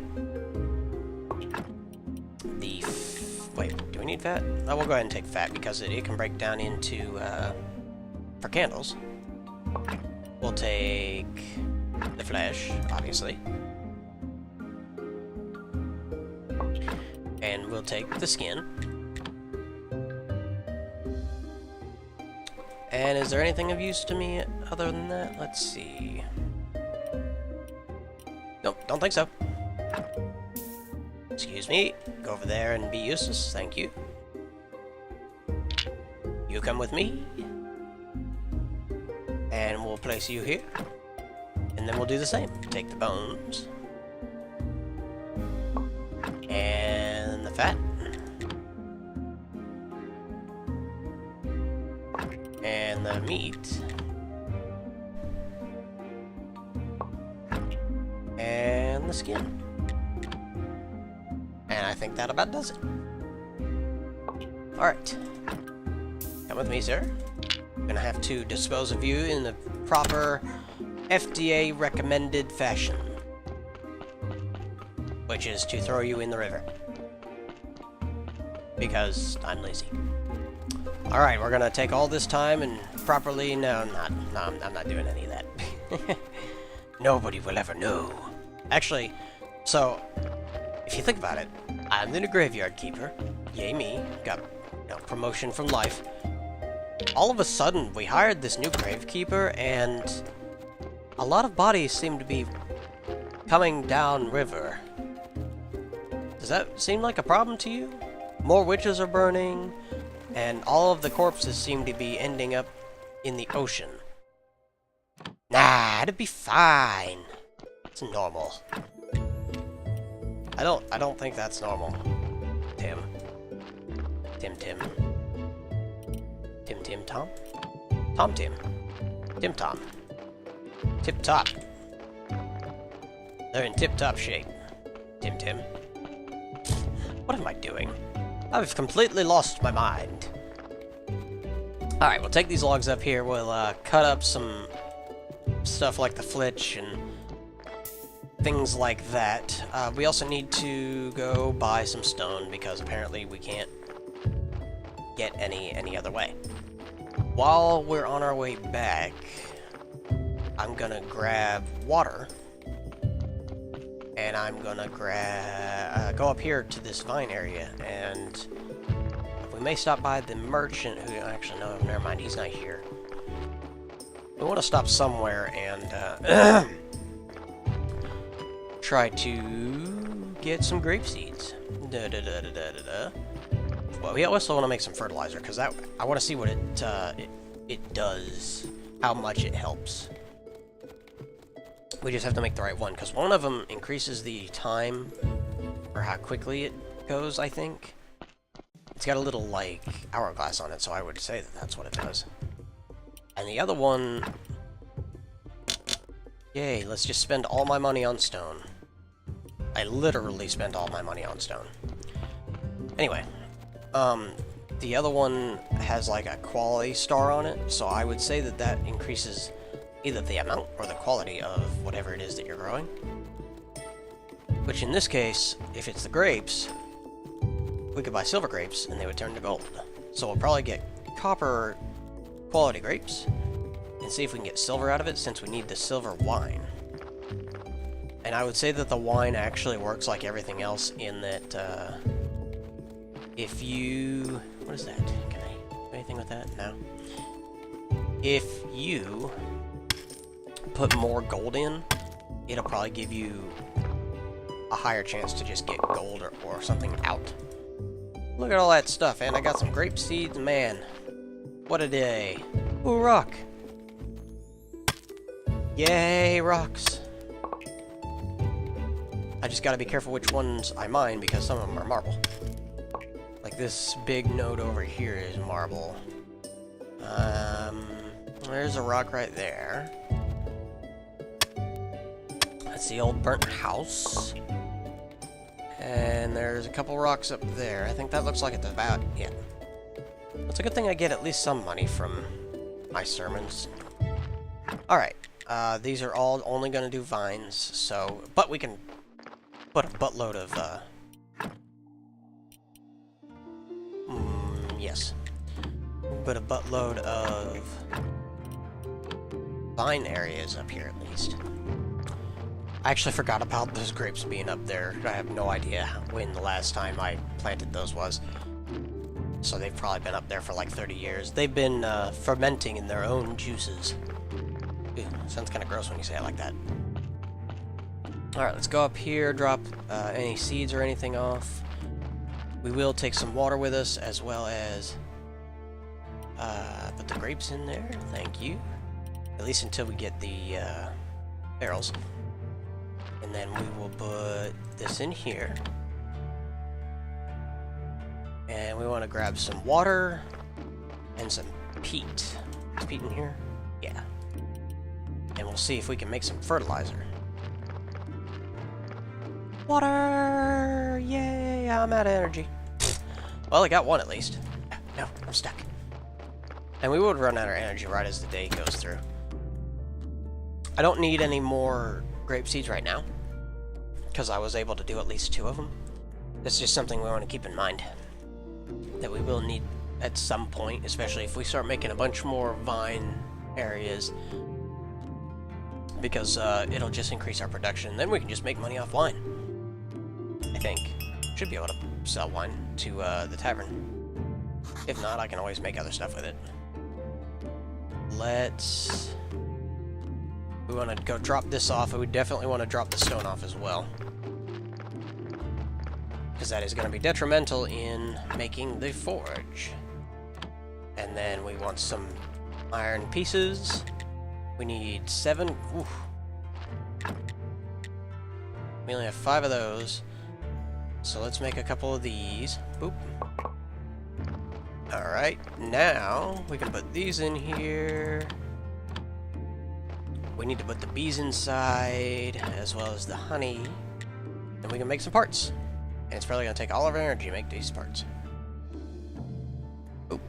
The wait, do we need fat? Oh, we'll go ahead and take fat because it can break down into for candles. We'll take the flesh, obviously. And we'll take the skin. And is there anything of use to me other than that? Let's see. Nope, don't think so. Excuse me. Go over there and be useless. Thank you. You come with me. And we'll place you here. And then we'll do the same. Take the bones. And the fat. And the meat. And the skin. And I think that about does it. Alright. Come with me, sir. I'm gonna have to dispose of you in the proper FDA recommended fashion. Which is to throw you in the river. Because I'm lazy. Alright, we're gonna take all this time and properly... No, I'm not doing any of that. Nobody will ever know. Actually, so, if you think about it, I'm the new graveyard keeper. Yay me. Got, promotion from life. All of a sudden, we hired this new gravekeeper, and a lot of bodies seem to be coming down river. Does that seem like a problem to you? More witches are burning, and all of the corpses seem to be ending up in the ocean. Nah, it'd be fine. It's normal. I don't think that's normal. Tim. Tom? Tim. Tom. Tip-top. They're in tip-top shape. Tim. What am I doing? I've completely lost my mind. Alright, we'll take these logs up here. We'll cut up some stuff like the flitch and things like that. We also need to go buy some stone because apparently we can't get any other way. While we're on our way back, I'm gonna grab water, and I'm gonna go up here to this vine area, and we may stop by the merchant who, actually, no, never mind, he's not here. We want to stop somewhere and try to get some grape seeds. Well, we also want to make some fertilizer, because I want to see what it does, how much it helps. We just have to make the right one, because one of them increases the time, or how quickly it goes, I think. It's got a little, like, hourglass on it, so I would say that that's what it does. And the other one... Yay, let's just spend all my money on stone. I literally spent all my money on stone. Anyway, the other one has, like, a quality star on it, so I would say that that increases either the amount or the quality of whatever it is that you're growing. Which in this case, if it's the grapes, we could buy silver grapes and they would turn to gold. So we'll probably get copper quality grapes and see if we can get silver out of it, since we need the silver wine. And I would say that the wine actually works like everything else in that if you... What is that? Can I do anything with that? No. If you put more gold in, it'll probably give you a higher chance to just get gold or something out. Look at all that stuff, and I got some grape seeds, man. What a day. Ooh, rock. Yay, rocks. I just gotta be careful which ones I mine, because some of them are marble. Like this big node over here is marble. There's a rock right there. That's the old burnt house. And there's a couple rocks up there. I think that looks like it's about it. It's a good thing I get at least some money from my sermons. Alright, these are all only going to do vines, so... But we can put a buttload of, yes. Put a buttload of vine areas up here, at least. I actually forgot about those grapes being up there. I have no idea when the last time I planted those was. So they've probably been up there for like 30 years. They've been fermenting in their own juices. Ew, sounds kind of gross when you say it like that. Alright, let's go up here, drop any seeds or anything off. We will take some water with us, as well as put the grapes in there. Thank you. At least until we get the barrels. And then we will put this in here. And we want to grab some water and some peat. Is peat in here? Yeah. And we'll see if we can make some fertilizer. Water! Yay! I'm out of energy. Well, I got one at least. No, I'm stuck. And we would run out of energy right as the day goes through. I don't need any more grape seeds right now, because I was able to do at least 2 of them. That's just something we want to keep in mind, that we will need at some point, especially if we start making a bunch more vine areas, because it'll just increase our production. Then we can just make money off wine. I think. Should be able to sell wine to the tavern. If not, I can always make other stuff with it. We want to go drop this off, and we definitely want to drop the stone off as well, because that is going to be detrimental in making the forge. And then we want some iron pieces. We need 7. Oof. We only have 5 of those, so let's make a couple of these. Boop. Alright, now we can put these in here. We need to put the bees inside, as well as the honey. Then we can make some parts. And it's probably going to take all of our energy to make these parts. Oop.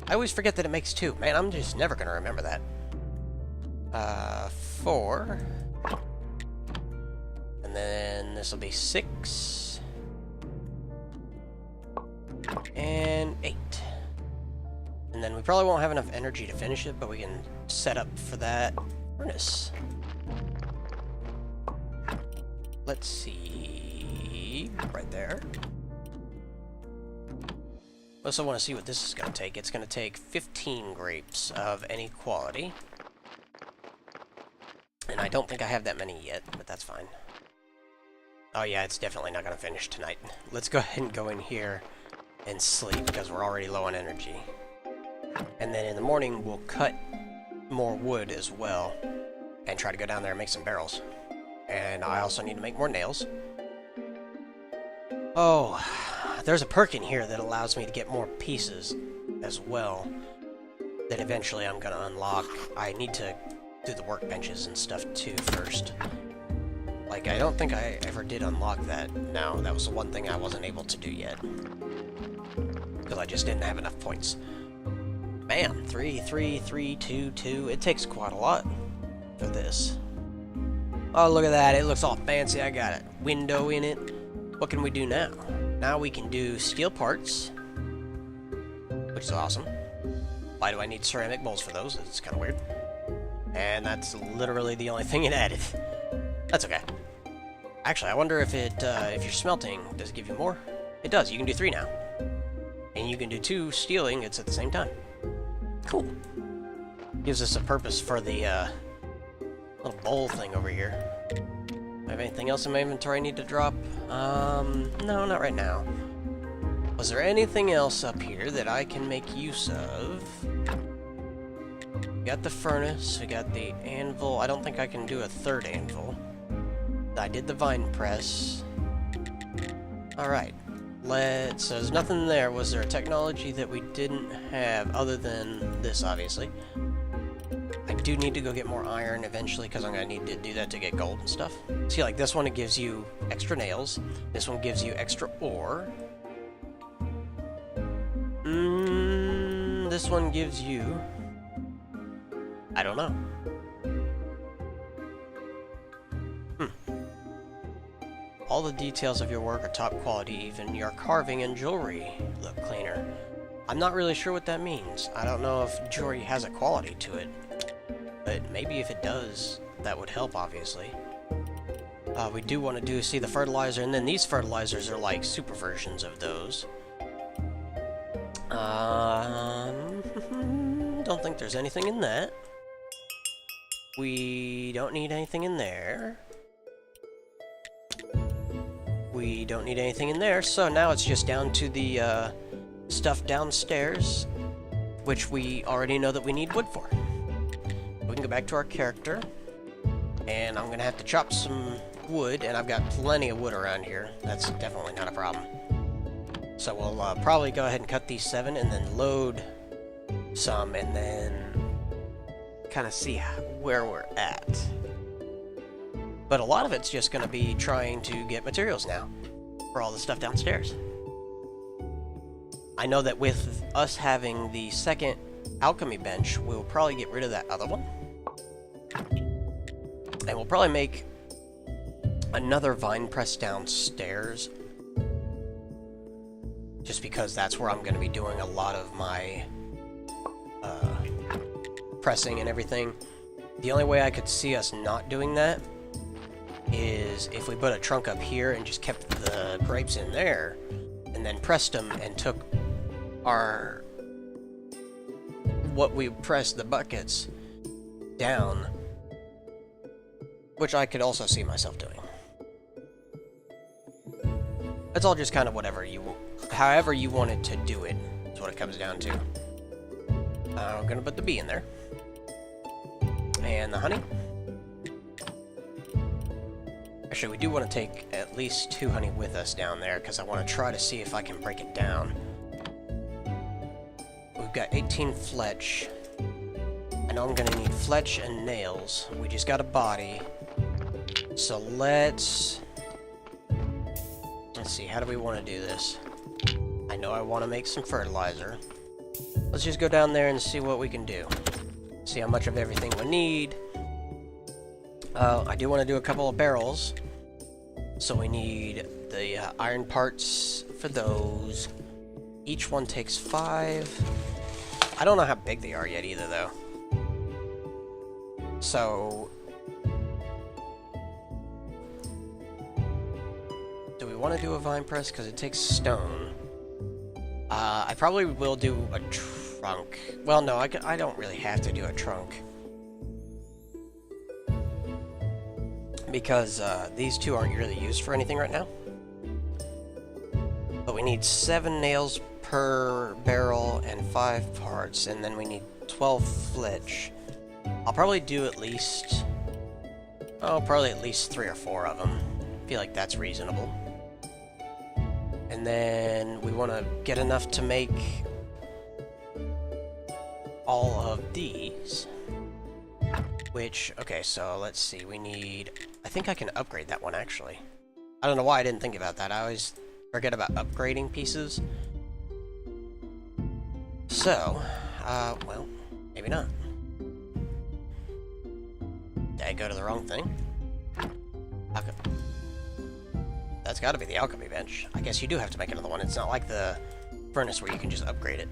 I always forget that it makes 2. Man, I'm just never gonna remember that. 4. And then this will be 6. And 8. And then we probably won't have enough energy to finish it, but we can set up for that furnace. Let's see. Right there. Also want to see what this is going to take. It's going to take 15 grapes of any quality. And I don't think I have that many yet, but that's fine. Oh yeah, it's definitely not going to finish tonight. Let's go ahead and go in here and sleep, because we're already low on energy. And then in the morning, we'll cut more wood as well, and try to go down there and make some barrels. And I also need to make more nails. Oh, there's a perk in here that allows me to get more pieces as well, that eventually I'm going to unlock. I need to do the workbenches and stuff too first. Like, I don't think I ever did unlock that. No, that was the one thing I wasn't able to do yet, because I just didn't have enough points. Man, 3, 3, 3, 2, 2. It takes quite a lot for this. Oh, look at that. It looks all fancy. I got a window in it. What can we do now? Now we can do steel parts, which is awesome. Why do I need ceramic bowls for those? It's kind of weird. And that's literally the only thing it added. That's okay. Actually, I wonder if if you're smelting, does it give you more? It does. You can do 3 now. And you can do 2 stealing. It's at the same time. Cool. Gives us a purpose for the little bowl thing over here. Do I have anything else in my inventory I need to drop? No, not right now. Was there anything else up here that I can make use of? We got the furnace, we got the anvil. I don't think I can do a 3rd anvil. I did the vine press. Alright. So there's nothing there. Was there a technology that we didn't have other than this, obviously? I do need to go get more iron eventually, because I'm going to need to do that to get gold and stuff. See, like this one, it gives you extra nails. This one gives you extra ore. This one gives you... I don't know. All the details of your work are top quality, even your carving and jewelry look cleaner. I'm not really sure what that means. I don't know if jewelry has a quality to it. But maybe if it does, that would help, obviously. We do want to see the fertilizer, and then these fertilizers are like super versions of those. Don't think there's anything in that. We don't need anything in there. We don't need anything in there, so now it's just down to the stuff downstairs, which we already know that we need wood for. We can go back to our character, and I'm going to have to chop some wood, and I've got plenty of wood around here. That's definitely not a problem. So we'll probably go ahead and cut these 7, and then load some, and then kind of see where we're at. But a lot of it's just going to be trying to get materials now for all the stuff downstairs. I know that with us having the 2nd alchemy bench, we'll probably get rid of that other one. And we'll probably make another vine press downstairs. Just because that's where I'm going to be doing a lot of my pressing and everything. The only way I could see us not doing that is if we put a trunk up here and just kept the grapes in there, and then pressed them and took what we pressed the buckets down, which I could also see myself doing. It's all just kind of however you wanted to do it, is what it comes down to. I'm gonna put the bee in there. And the honey. Actually, we do want to take at least 2 honey with us down there, because I want to try to see if I can break it down. We've got 18 fletch. I know I'm going to need fletch and nails. We just got a body. So let's see, how do we want to do this? I know I want to make some fertilizer. Let's just go down there and see what we can do. See how much of everything we need. I do want to do a couple of barrels. So we need the iron parts for those. Each one takes 5. I don't know how big they are yet either, though. So... do we want to do a vine press? Because it takes stone. I probably will do a trunk. Well, no, I don't really have to do a trunk. Because these two aren't really used for anything right now. But we need 7 nails per barrel and 5 parts, and then we need 12 flitch. I'll probably do at least... oh, probably at least 3 or 4 of them. I feel like that's reasonable. And then we want to get enough to make all of these. Which, okay, so let's see, we need... I think I can upgrade that one, actually. I don't know why I didn't think about that. I always forget about upgrading pieces. So, well, maybe not. Did I go to the wrong thing? Okay. That's gotta be the alchemy bench. I guess you do have to make another one. It's not like the furnace where you can just upgrade it.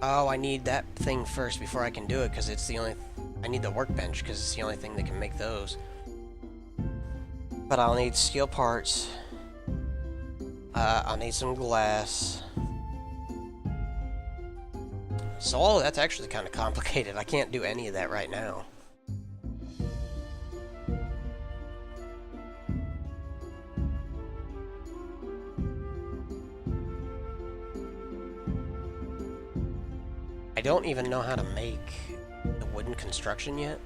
Oh, I need that thing first before I can do it, because it's the only... I need the workbench, because it's the only thing that can make those. But I'll need steel parts. I'll need some glass. So all of that's actually kind of complicated. I can't do any of that right now. I don't even know how to make the wooden construction yet.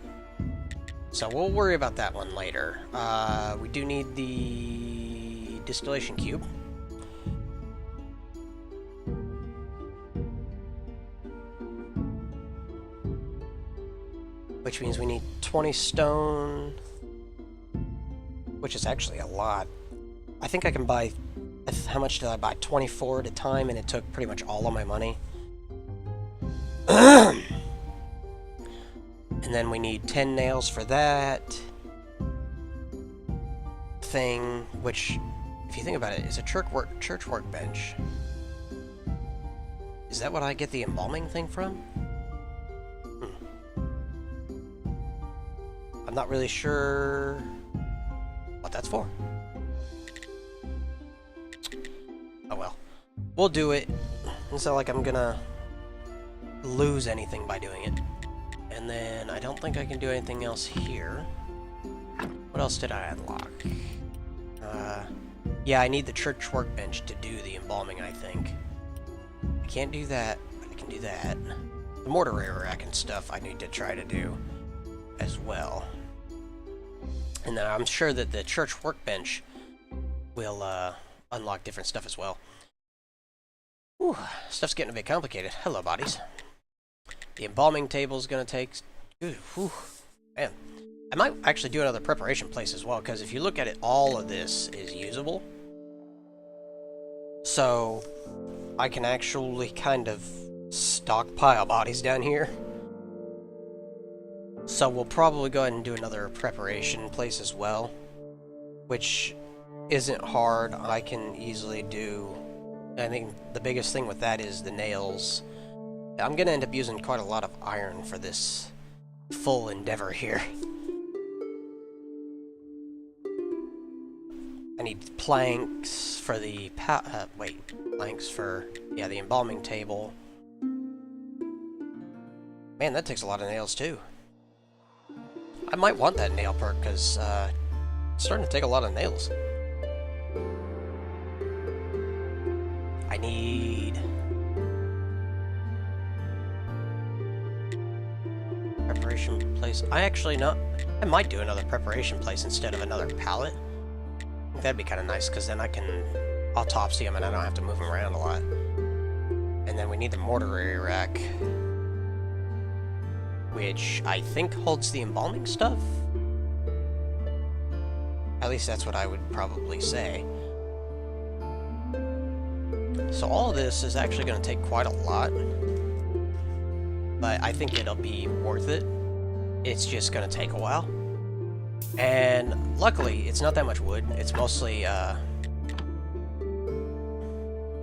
So we'll worry about that one later. We do need the distillation cube. Which means we need 20 stone, which is actually a lot. I think I can buy, how much did I buy? 24 at a time, and it took pretty much all of my money. And then we need 10 nails for that thing, which, if you think about it, is a church workbench. Is that what I get the embalming thing from? I'm not really sure what that's for. Oh well. We'll do it. It's not like I'm gonna lose anything by doing it. And then I don't think I can do anything else here. What else did I unlock? Yeah, I need the church workbench to do the embalming, I think. I can't do that, but I can do that. The mortuary rack and stuff I need to try to do as well. And then I'm sure that the church workbench will unlock different stuff as well. Whew, stuff's getting a bit complicated. Hello, bodies. The embalming table's gonna take... Ooh, whew, man. I might actually do another preparation place as well, because if you look at it, all of this is usable. So, I can actually kind of stockpile bodies down here. So we'll probably go ahead and do another preparation place as well, which isn't hard. I can easily do... I think the biggest thing with that is the nails. I'm going to end up using quite a lot of iron for this full endeavor here. I need planks for the... planks for... yeah, the embalming table. Man, that takes a lot of nails too. I might want that nail perk, because it's starting to take a lot of nails. I need... preparation place. I might do another preparation place instead of another pallet. I think that'd be kind of nice, because then I can autopsy them and I don't have to move them around a lot. And then we need the mortuary rack, which I think holds the embalming stuff? At least that's what I would probably say. So all of this is actually going to take quite a lot, but I think it'll be worth it. It's just going to take a while. And luckily, it's not that much wood. It's mostly, or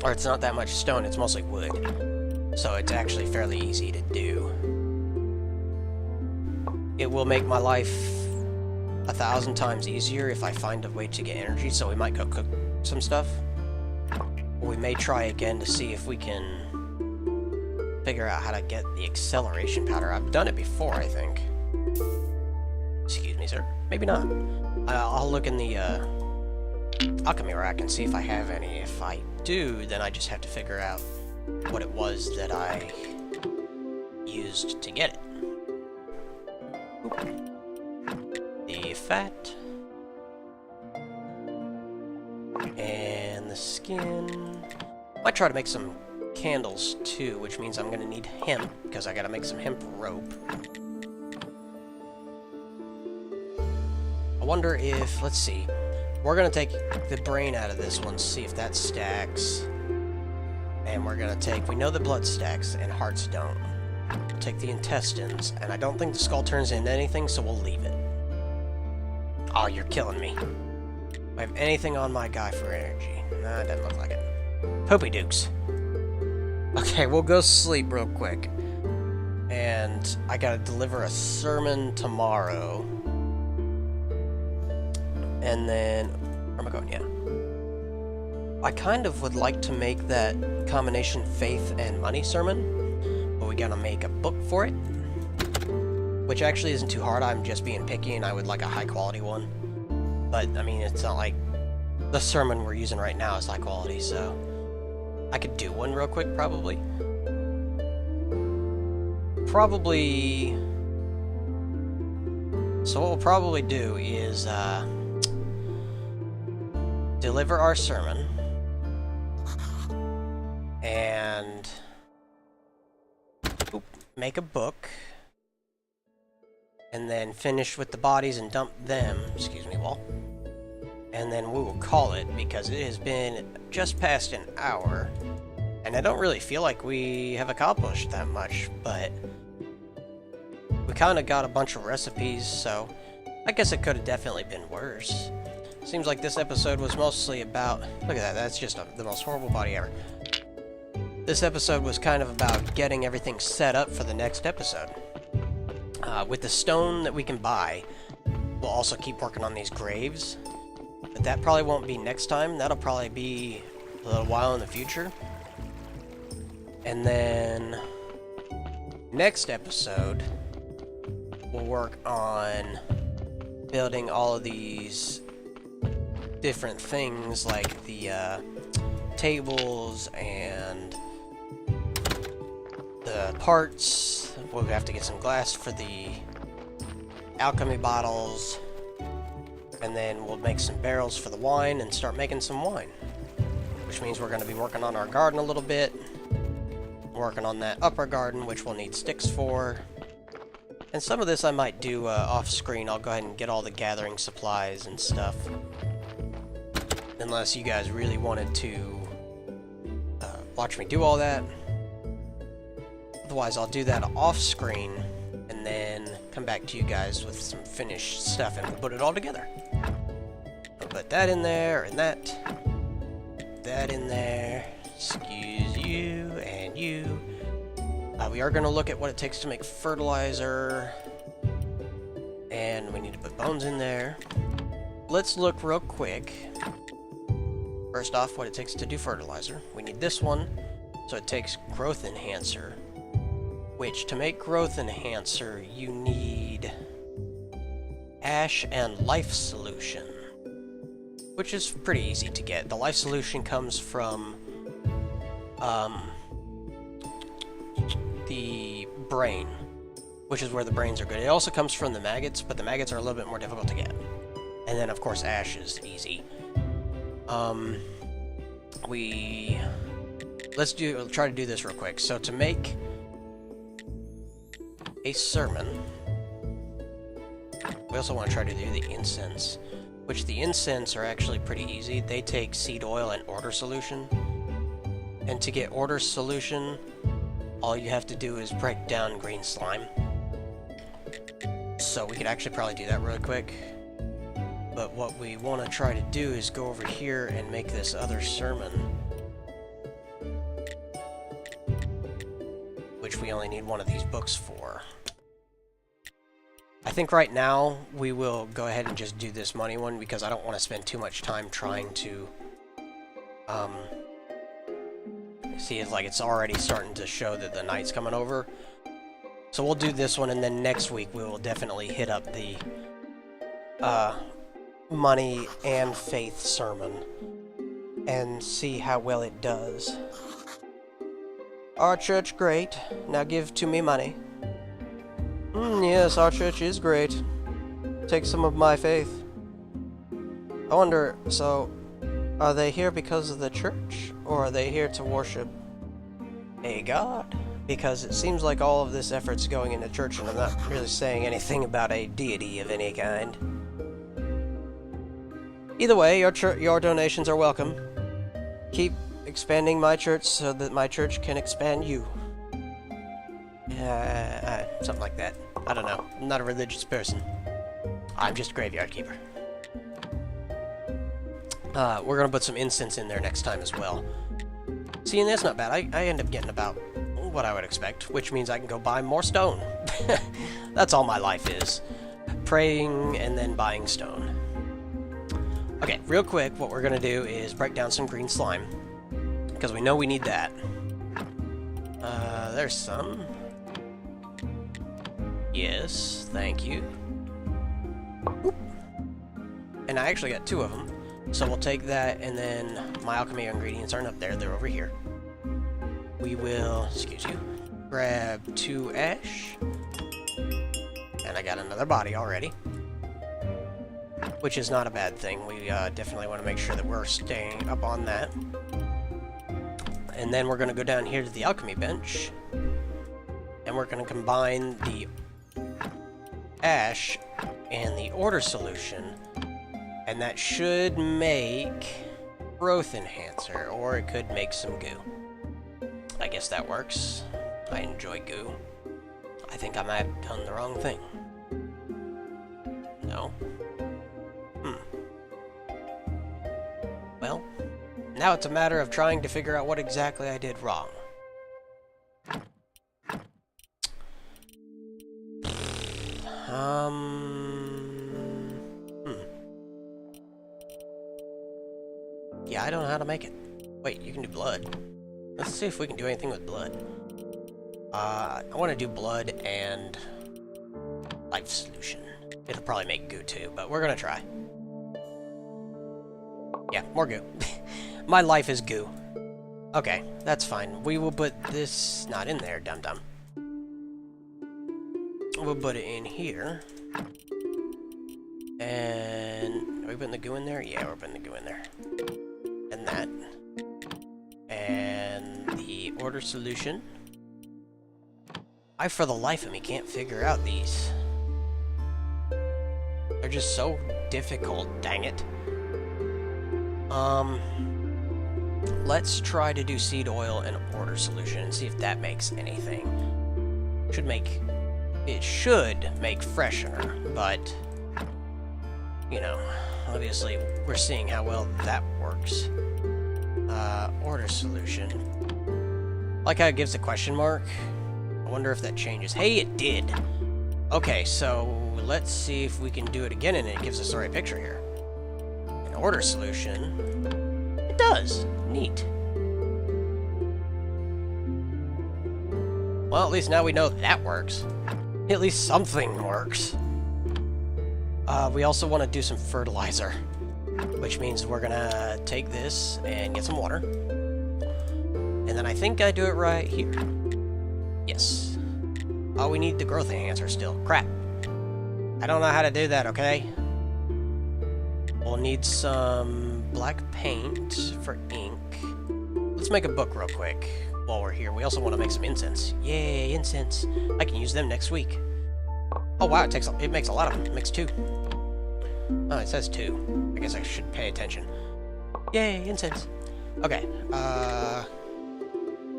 it's not that much stone, it's mostly wood. So it's actually fairly easy to do. It will make my life 1,000 times easier if I find a way to get energy, so we might go cook some stuff. Or we may try again to see if we can figure out how to get the acceleration powder. I've done it before, I think. Excuse me, sir. Maybe not. I'll look in the alchemy rack and see if I have any. If I do, then I just have to figure out what it was that I used to get it. The fat. And the skin. Might try to make some candles too, which means I'm gonna need hemp, because I gotta make some hemp rope. I wonder if, let's see, we're gonna take the brain out of this one, see if that stacks. And we're gonna take, we know the blood stacks and hearts don't. We'll take the intestines, and I don't think the skull turns into anything, so we'll leave it. Oh, you're killing me. Do I have anything on my guy for energy? Nah, it doesn't look like it. Poopy dukes. Okay, we'll go sleep real quick. And I gotta deliver a sermon tomorrow. And then, where am I going? Yeah. I kind of would like to make that combination faith and money sermon, but we gotta make a book for it. Which actually isn't too hard, I'm just being picky and I would like a high quality one. But, I mean, it's not like the sermon we're using right now is high quality, so I could do one real quick, probably. So what we'll probably do is, deliver our sermon, and make a book, and then finish with the bodies and dump them, excuse me, Wall, and then we will call it, because it has been just past an hour, and I don't really feel like we have accomplished that much, but we kind of got a bunch of recipes, so I guess it could have definitely been worse. Seems like this episode was mostly about... Look at that, that's just the most horrible body ever. This episode was kind of about getting everything set up for the next episode. With the stone that we can buy, we'll also keep working on these graves. But that probably won't be next time, that'll probably be a little while in the future. And then... next episode, we'll work on building all of these different things, like the tables and the parts. We'll have to get some glass for the alchemy bottles, and then we'll make some barrels for the wine and start making some wine, which means we're going to be working on our garden a little bit, working on that upper garden, which we'll need sticks for. And some of this I might do off screen. I'll go ahead and get all the gathering supplies and stuff, unless you guys really wanted to watch me do all that. Otherwise, I'll do that off screen and then come back to you guys with some finished stuff, and we'll put it all together. I'll put that in there, and that in there. Excuse you, and you. We are going to look at what it takes to make fertilizer, and we need to put bones in there. Let's look real quick. First off, what it takes to do fertilizer. We need this one, so it takes growth enhancer, which to make growth enhancer, you need ash and life solution, which is pretty easy to get. The life solution comes from the brain, which is where the brains are good. It also comes from the maggots, but the maggots are a little bit more difficult to get. And then, of course, ash is easy. Let's try to do this real quick. So to make a sermon, we also want to try to do the incense, which the incense are actually pretty easy. They take seed oil and order solution. And to get order solution, all you have to do is break down green slime. So we could actually probably do that really quick. But what we want to try to do is go over here and make this other sermon. Which we only need one of these books for. I think right now we will go ahead and just do this money one because I don't want to spend too much time trying to see if it's already starting to show that the night's coming over. So we'll do this one, and then next week we will definitely hit up the money and faith sermon and see how well it does. Our church great. Now give to me money. Yes, our church is great. Take some of my faith. I wonder, so, are they here because of the church, or are they here to worship a god? Because it seems like all of this effort's going into church, and I'm not really saying anything about a deity of any kind. Either way, your donations are welcome. Keep expanding my church so that my church can expand you. Something like that. I don't know. I'm not a religious person. I'm just a graveyard keeper. We're gonna put some incense in there next time as well. See, and that's not bad. I end up getting about what I would expect, which means I can go buy more stone. That's all my life is. Praying and then buying stone. Okay, real quick, what we're gonna do is break down some green slime. Because we know we need that. There's some. Yes, thank you. Oop. And I actually got 2 of them. So we'll take that, and then my alchemy ingredients aren't up there, they're over here. We will, excuse you, grab 2 ash. And I got another body already. Which is not a bad thing. We definitely want to make sure that we're staying up on that. And then we're going to go down here to the alchemy bench. And we're going to combine the ash and the order solution. And that should make growth enhancer, or it could make some goo. I guess that works. I enjoy goo. I think I might have done the wrong thing. No? Well, now it's a matter of trying to figure out what exactly I did wrong. Yeah, I don't know how to make it. Wait, you can do blood. Let's see if we can do anything with blood. I want to do blood and life solution. It'll probably make goo too, but we're gonna try. Yeah, more goo. My life is goo. Okay, that's fine. We will put this not in there, dum-dum. We'll put it in here. And are we putting the goo in there? Yeah, we're putting the goo in there. And that. And the order solution. I, for the life of me, can't figure out these. They're just so difficult, dang it. Let's try to do seed oil and order solution and see if that makes anything. It should make freshener, but, you know, obviously we're seeing how well that works. Order solution. Like how it gives a question mark. I wonder if that changes. Hey, it did! Okay, so let's see if we can do it again and it gives us the right picture here. An order solution. It does. Neat. Well, at least now we know that works. At least something works. We also want to do some fertilizer, which means we're gonna take this and get some water. And then I think I do it right here. Yes. Oh, we need the growth enhancer still. Crap. I don't know how to do that, okay? We'll need some black paint for ink. Let's make a book real quick while we're here. We also want to make some incense. Yay, incense. I can use them next week. Oh wow, it makes a lot of them. It makes 2. Oh, it says 2. I guess I should pay attention. Yay, incense. Okay,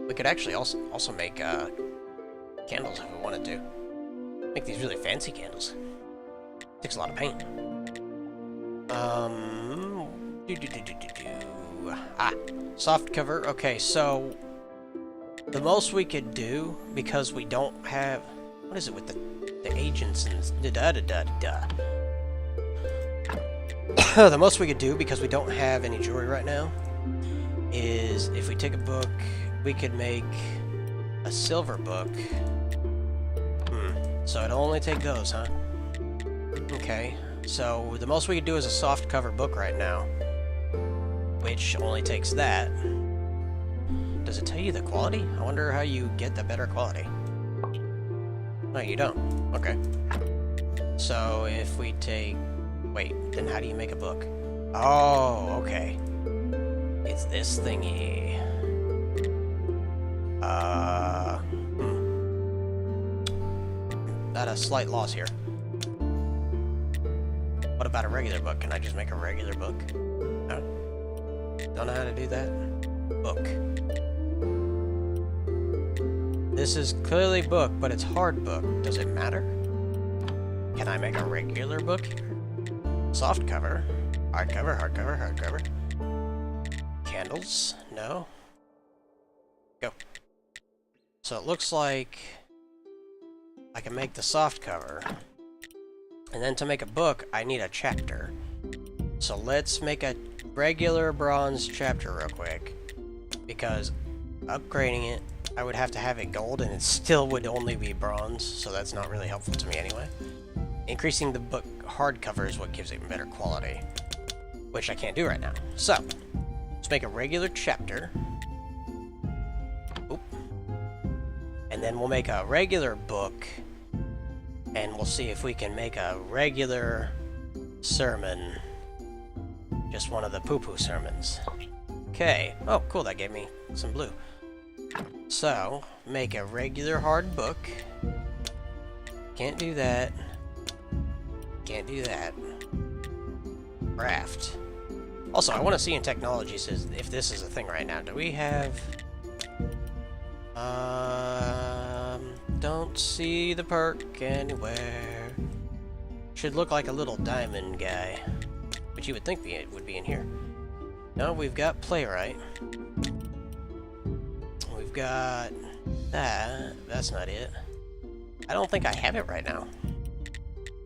We could actually also make candles if we wanted to. Make these really fancy candles. Takes a lot of paint. Soft cover. Okay, so the most we could do, because we don't have, what is it with the agents and the most we could do, because we don't have any jewelry right now, is if we take a book, we could make a silver book. So it'll only take those, huh? Okay, so the most we could do is a soft cover book right now, which only takes that. Does it tell you the quality? I wonder how you get the better quality. No, you don't. Okay. So if we take... Wait, then how do you make a book? Oh, okay. It's this thingy. At a slight loss here. What about a regular book? Can I just make a regular book? No? Don't know how to do that? Book. This is clearly book, but it's hard book. Does it matter? Can I make a regular book here? Soft cover. Hardcover, hardcover, hardcover. Candles? No. Go. So it looks like I can make the soft cover. And then to make a book, I need a chapter. So let's make a regular bronze chapter real quick. Because upgrading it, I would have to have it gold, and it still would only be bronze, so that's not really helpful to me anyway. Increasing the book hardcover is what gives it better quality, which I can't do right now. So, let's make a regular chapter. Oop. And then we'll make a regular book, and we'll see if we can make a regular sermon. Just one of the poo-poo sermons. Okay. Oh, cool, that gave me some blue. So, make a regular hard book. Can't do that. Can't do that. Craft. Also, I want to see in technologies if this is a thing right now. Do we have... don't see the perk anywhere. Should look like a little diamond guy, which you would think would be in here. No, we've got playwright. We've got that. That's not it. I don't think I have it right now,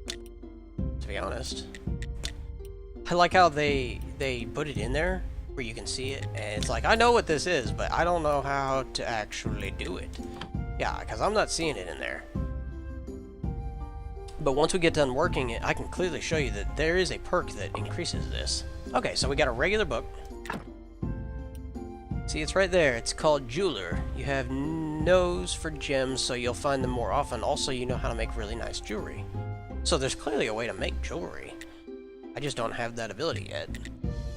to be honest. I like how they put it in there where you can see it, and it's like, I know what this is, but I don't know how to actually do it. Yeah, because I'm not seeing it in there. But once we get done working it, I can clearly show you that there is a perk that increases this. Okay, so we got a regular book. See, it's right there. It's called Jeweler. You have nose for gems, so you'll find them more often. Also, you know how to make really nice jewelry. So there's clearly a way to make jewelry. I just don't have that ability yet.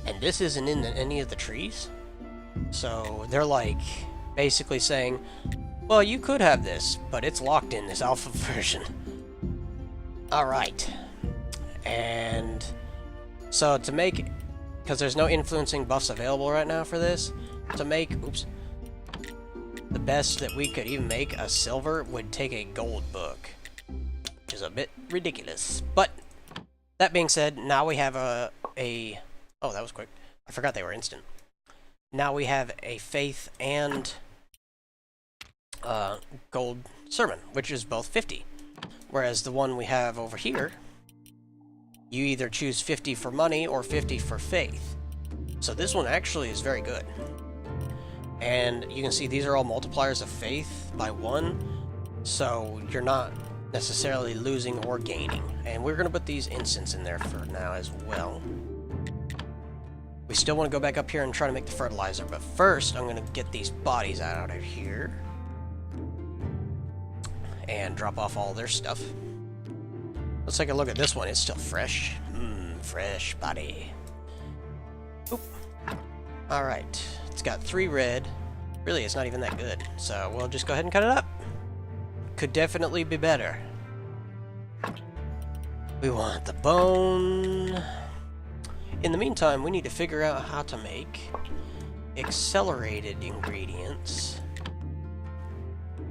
And this isn't in any of the trees. So they're like basically saying, well, you could have this, but it's locked in this alpha version. Alright. And so to make, because there's no influencing buffs available right now for this, to make, oops, the best that we could even make a silver would take a gold book, which is a bit ridiculous. But that being said, now we have a oh, that was quick. I forgot they were instant. Now we have a faith and gold sermon, which is both 50. Whereas the one we have over here, you either choose 50 for money or 50 for faith. So this one actually is very good. And you can see these are all multipliers of faith by 1, so you're not necessarily losing or gaining. And we're going to put these instants in there for now as well. We still want to go back up here and try to make the fertilizer, but first I'm going to get these bodies out of here and drop off all their stuff. Let's take a look at this one. It's still fresh. Fresh body. Oop. Alright. It's got 3 red. Really, it's not even that good. So we'll just go ahead and cut it up. Could definitely be better. We want the bone. In the meantime, we need to figure out how to make accelerated ingredients.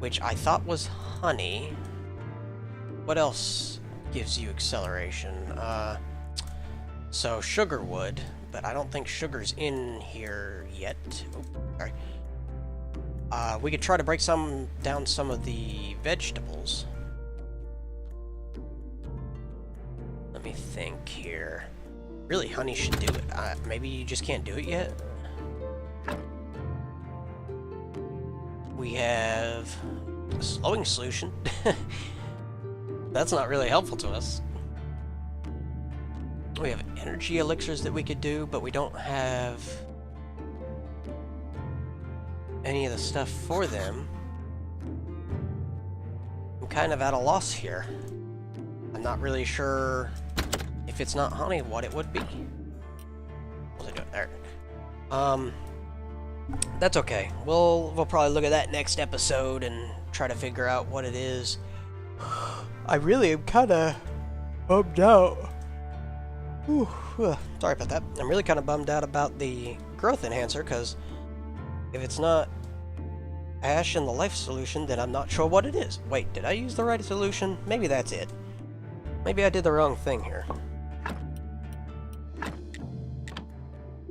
which I thought was honey. What else gives you acceleration? So sugar would, but I don't think sugar's in here yet. Oh, sorry. We could try to break down some of the vegetables. Let me think here. Really, honey should do it. Maybe you just can't do it yet? We have a slowing solution. That's not really helpful to us. We have energy elixirs that we could do, but we don't have any of the stuff for them. I'm kind of at a loss here. I'm not really sure if it's not honey, what it would be. What's it doing there? That's okay. We'll probably look at that next episode and try to figure out what it is. I really am kind of bummed out. Whew, sorry about that. I'm really kind of bummed out about the growth enhancer, because if it's not ash in the life solution, then I'm not sure what it is. Wait, did I use the right solution? Maybe that's it. Maybe I did the wrong thing here.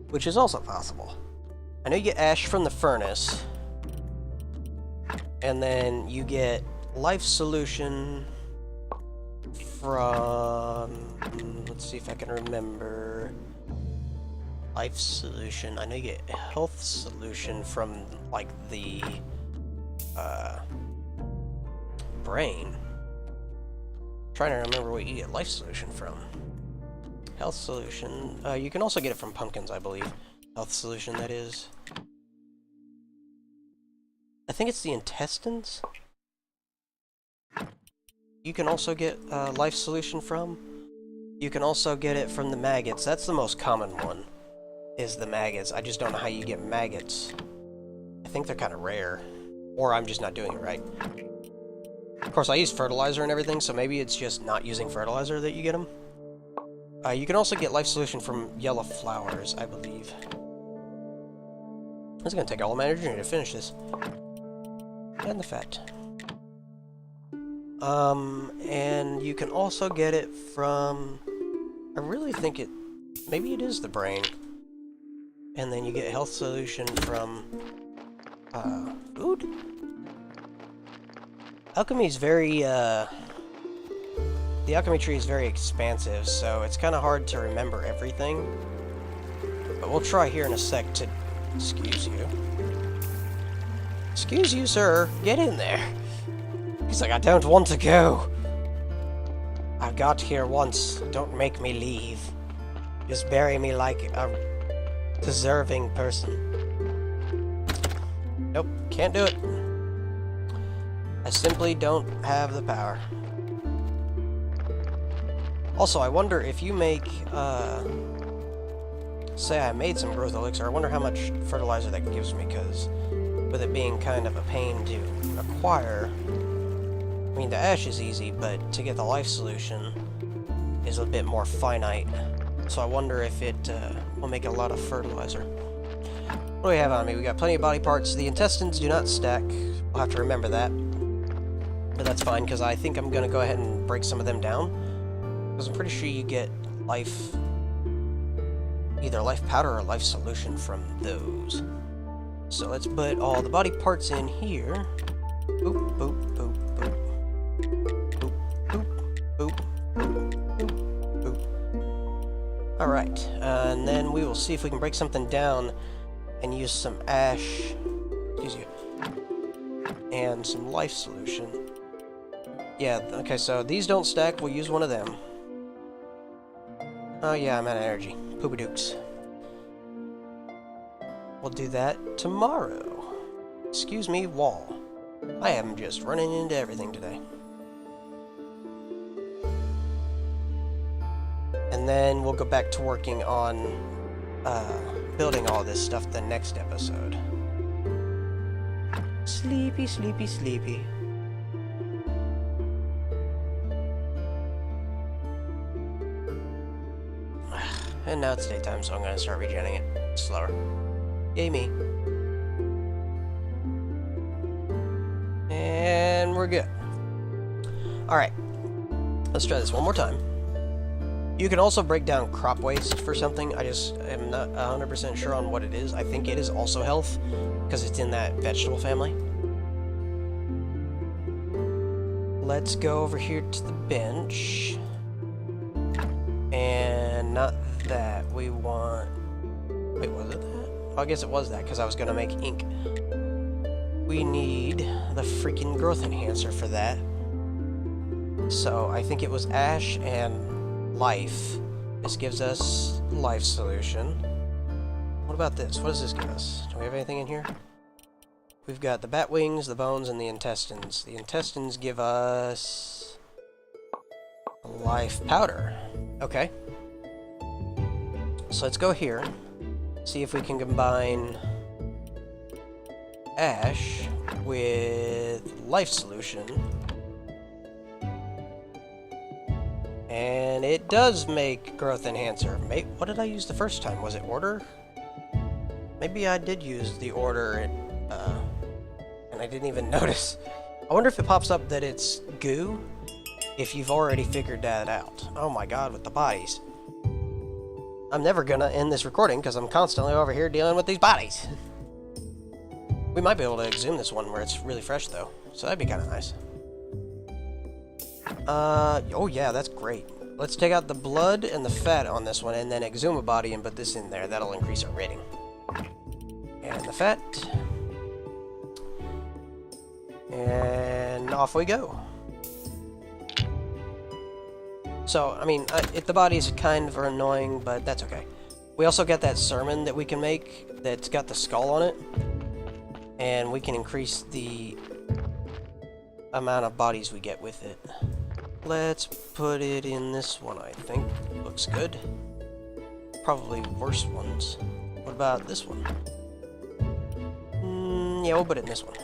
Which is also possible. I know you get ash from the furnace, and then you get life solution from... let's see if I can remember. Life solution. I know you get health solution from, like, the brain. I'm trying to remember what you get life solution from. Health solution. You can also get it from pumpkins, I believe. Health solution, that is. I think it's the intestines. You can also get life solution from. You can also get it from the maggots. That's the most common one, is the maggots. I just don't know how you get maggots. I think they're kind of rare. Or I'm just not doing it right. Of course, I use fertilizer and everything, so maybe it's just not using fertilizer that you get them. You can also get life solution from yellow flowers, I believe. It's going to take all my energy to finish this. And the fat. And you can also get it from... I really think it... maybe it is the brain. And then you get health solution from... food? Alchemy is very, the alchemy tree is very expansive, so it's kind of hard to remember everything. But we'll try here in a sec to... Excuse you. Excuse you, sir. Get in there. He's like, I don't want to go. I got here once. Don't make me leave. Just bury me like a deserving person. Nope, can't do it. I simply don't have the power. Also, I wonder if you make, say I made some growth elixir, I wonder how much fertilizer that gives me, because with it being kind of a pain to acquire, I mean, the ash is easy, but to get the life solution is a bit more finite. So I wonder if it will make a lot of fertilizer. What do we have on me? We got plenty of body parts. The intestines do not stack. We'll have to remember that. But that's fine, because I think I'm going to go ahead and break some of them down. Because I'm pretty sure you get life... either life powder or life solution from those. So let's put all the body parts in here. Boop, boop, boop, boop. Boop, boop, boop, boop, boop, boop. Alright, and then we will see if we can break something down and use some ash, excuse you, and some life solution. Yeah, okay, so these don't stack, we'll use one of them. Oh yeah, I'm out of energy. Poopadooks. We'll do that tomorrow. Excuse me, wall. I am just running into everything today. And then we'll go back to working on building all this stuff the next episode. Sleepy, sleepy, sleepy. And now it's daytime, so I'm going to start regenerating it slower. Yay me. we're good. Alright. Let's try this one more time. You can also break down crop waste for something. I just am not 100% sure on what it is. I think it is also health, because it's in that vegetable family. Let's go over here to the bench. And not that. We want... Wait, was it that? Oh, I guess it was that, because I was going to make ink. We need the freaking growth enhancer for that. So, I think it was ash and life. This gives us life solution. What about this? What does this give us? Do we have anything in here? We've got the bat wings, the bones, and the intestines. The intestines give us life powder. Okay. So let's go here. See if we can combine ash with life solution. And it does make growth enhancer. What did I use the first time? Was it order? Maybe I did use the order and I didn't even notice. I wonder if it pops up that it's goo if you've already figured that out. Oh my god, with the bodies. I'm never gonna end this recording because I'm constantly over here dealing with these bodies. We might be able to exhume this one where it's really fresh though, so that'd be kind of nice. Oh yeah, that's great. Let's take out the blood and the fat on this one and then exhume a body and put this in there. That'll increase our rating. And the fat. And off we go. So, I mean, the bodies kind of are annoying, but that's okay. We also got that sermon that we can make that's got the skull on it. And we can increase the amount of bodies we get with it. Let's put it in this one, I think. Looks good. Probably worse ones. What about this one? Yeah, we'll put it in this one.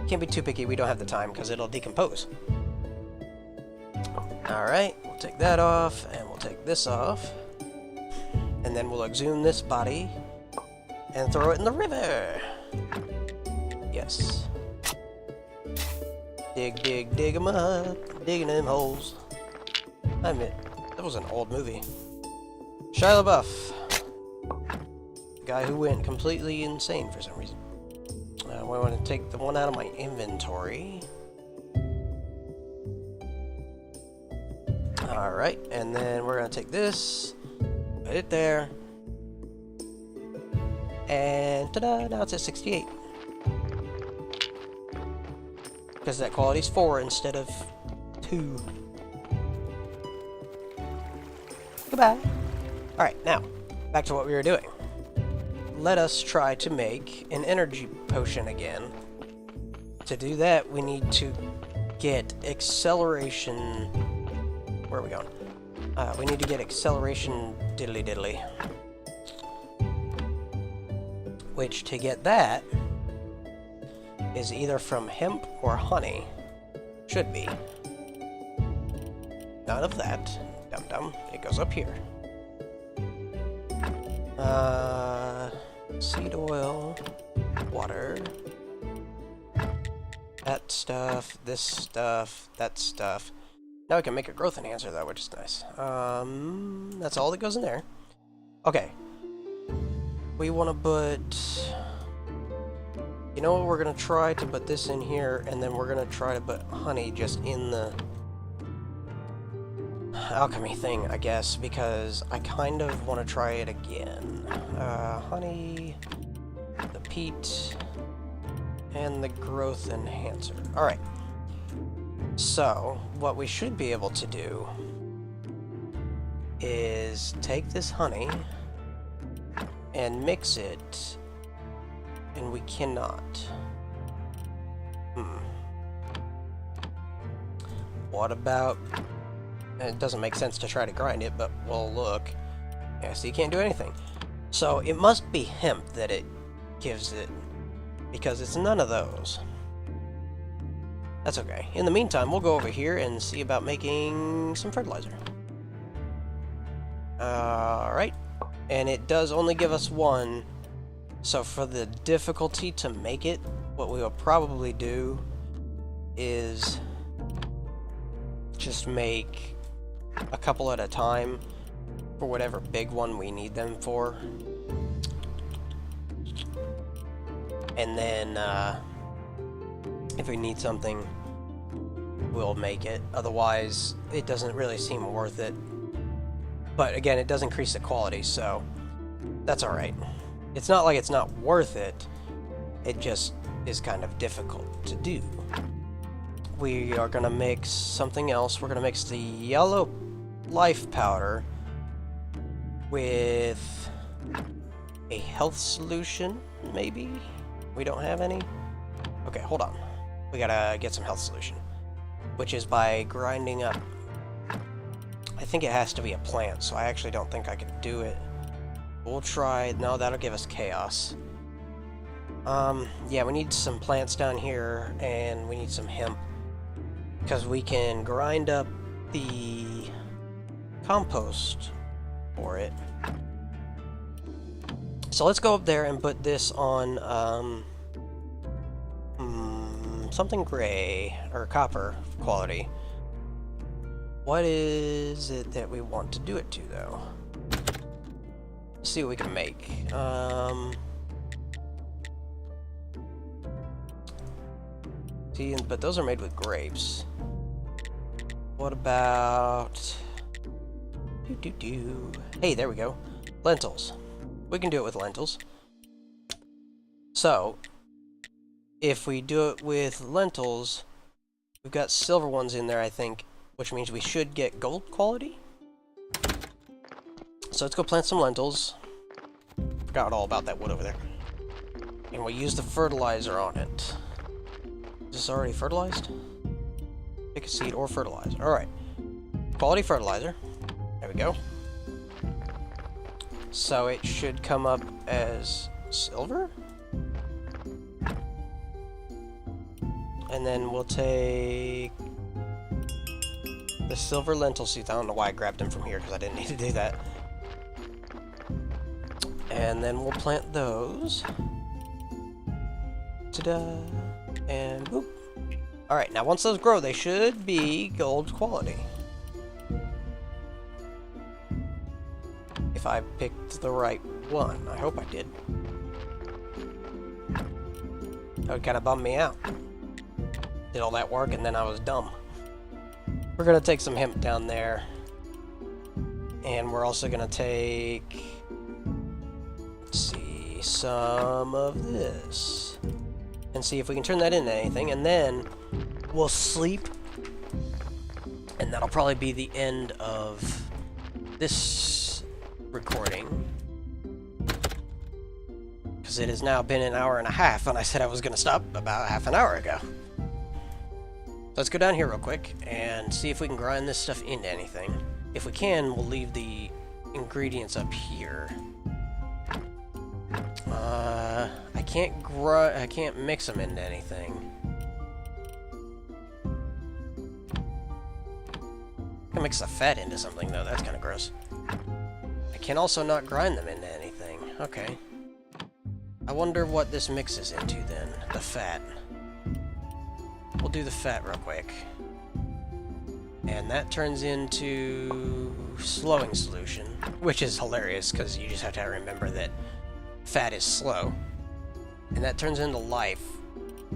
Can't be too picky, we don't have the time because it'll decompose. Alright, we'll take that off, and we'll take this off. And then we'll exhume this body and throw it in the river. Yes. Dig, dig, dig 'em up. Digging them holes. I admit, that was an old movie. Shia LaBeouf. The guy who went completely insane for some reason. I want to take the one out of my inventory. Alright, and then we're going to take this, put it there, and ta-da, now it's at 68. Because that quality's 4 instead of 2. Goodbye. Alright, now, back to what we were doing. Let us try to make an energy potion again. To do that, we need to get acceleration... Where are we going? We need to get acceleration diddly diddly. Which, to get that, is either from hemp or honey. Should be. None of that. Dum-dum. It goes up here. Seed oil. Water. That stuff. This stuff. That stuff. Now we can make a growth enhancer though, which is nice. That's all that goes in there. Okay. We want to put... You know what, we're going to try to put this in here, and then we're going to try to put honey just in the alchemy thing, I guess, because I kind of want to try it again. Honey, the peat, and the growth enhancer. Alright. So, what we should be able to do is take this honey and mix it, and we cannot. What about... It doesn't make sense to try to grind it, but we'll look. Yeah, so you can't do anything. So, it must be hemp that it gives it, because it's none of those. That's okay. In the meantime, we'll go over here and see about making some fertilizer. Alright. And it does only give us 1. So for the difficulty to make it, what we will probably do is just make a couple at a time for whatever big one we need them for. And then, if we need something, we'll make it. Otherwise, it doesn't really seem worth it. But again, it does increase the quality, so that's alright. It's not like it's not worth it, it just is kind of difficult to do. We are going to mix something else. We're going to mix the yellow life powder with a health solution, maybe? We don't have any? Okay, hold on. We gotta get some health solution, which is by grinding up. I think it has to be a plant, so I actually don't think I can do it. We'll try. No, that'll give us chaos. Yeah, we need some plants down here, and we need some hemp, because we can grind up the compost for it. So let's go up there and put this on something gray or copper quality. What is it that we want to do it to, though? Let's see what we can make. See, but those are made with grapes. What about... Hey, there we go. Lentils. We can do it with lentils. So, if we do it with lentils, we've got silver ones in there, I think, which means we should get gold quality. So let's go plant some lentils. Forgot all about that wood over there. And we'll use the fertilizer on it. Is this already fertilized? Pick a seed or fertilizer. Alright. Quality fertilizer. There we go. So it should come up as silver? And then we'll take the silver lentil seeds. I don't know why I grabbed them from here, because I didn't need to do that. And then we'll plant those. Ta-da! And boop. Alright, now once those grow, they should be gold quality. If I picked the right one. I hope I did. That would kind of bum me out. Did all that work and then I was dumb. We're going to take some hemp down there. And we're also going to take... Let's see... some of this. And see if we can turn that into anything. And then we'll sleep. And that'll probably be the end of this recording. Because it has now been an hour and a half, and I said I was going to stop about half an hour ago. Let's go down here real quick and see if we can grind this stuff into anything. If we can, we'll leave the ingredients up here. I can't mix them into anything. I can mix the fat into something, though. That's kind of gross. I can also not grind them into anything. Okay. I wonder what this mixes into, then. The fat. We'll do the fat real quick. And that turns into slowing solution, which is hilarious, because you just have to remember that fat is slow. And that turns into life.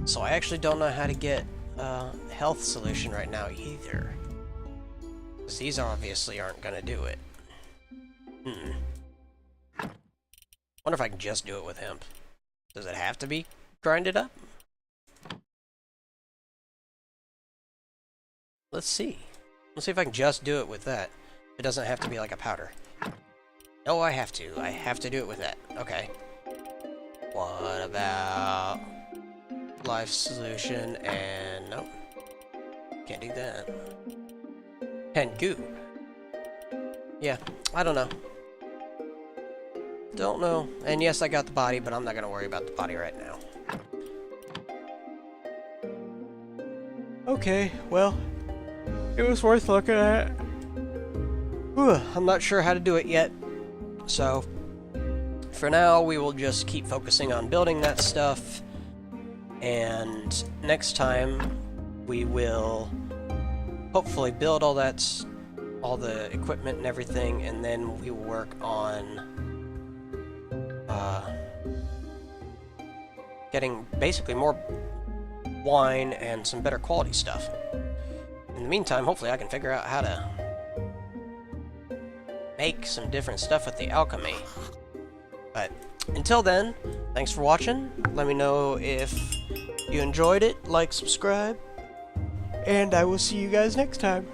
So I actually don't know how to get health solution right now either. Because these obviously aren't going to do it. Wonder if I can just do it with hemp. Does it have to be grinded up? Let's see. Let's see if I can just do it with that. It doesn't have to be like a powder. No, I have to. I have to do it with that. Okay. What about life solution and... nope. Can't do that. And goo. Yeah, I don't know. Don't know. And yes, I got the body, but I'm not going to worry about the body right now. Okay, well, it was worth looking at. Whew, I'm not sure how to do it yet. So, for now, we will just keep focusing on building that stuff. And next time, we will hopefully build all the equipment and everything, and then we will work on getting basically more wine and some better quality stuff. In the meantime, hopefully I can figure out how to make some different stuff with the alchemy. But until then, thanks for watching. Let me know if you enjoyed it, like, subscribe, and I will see you guys next time.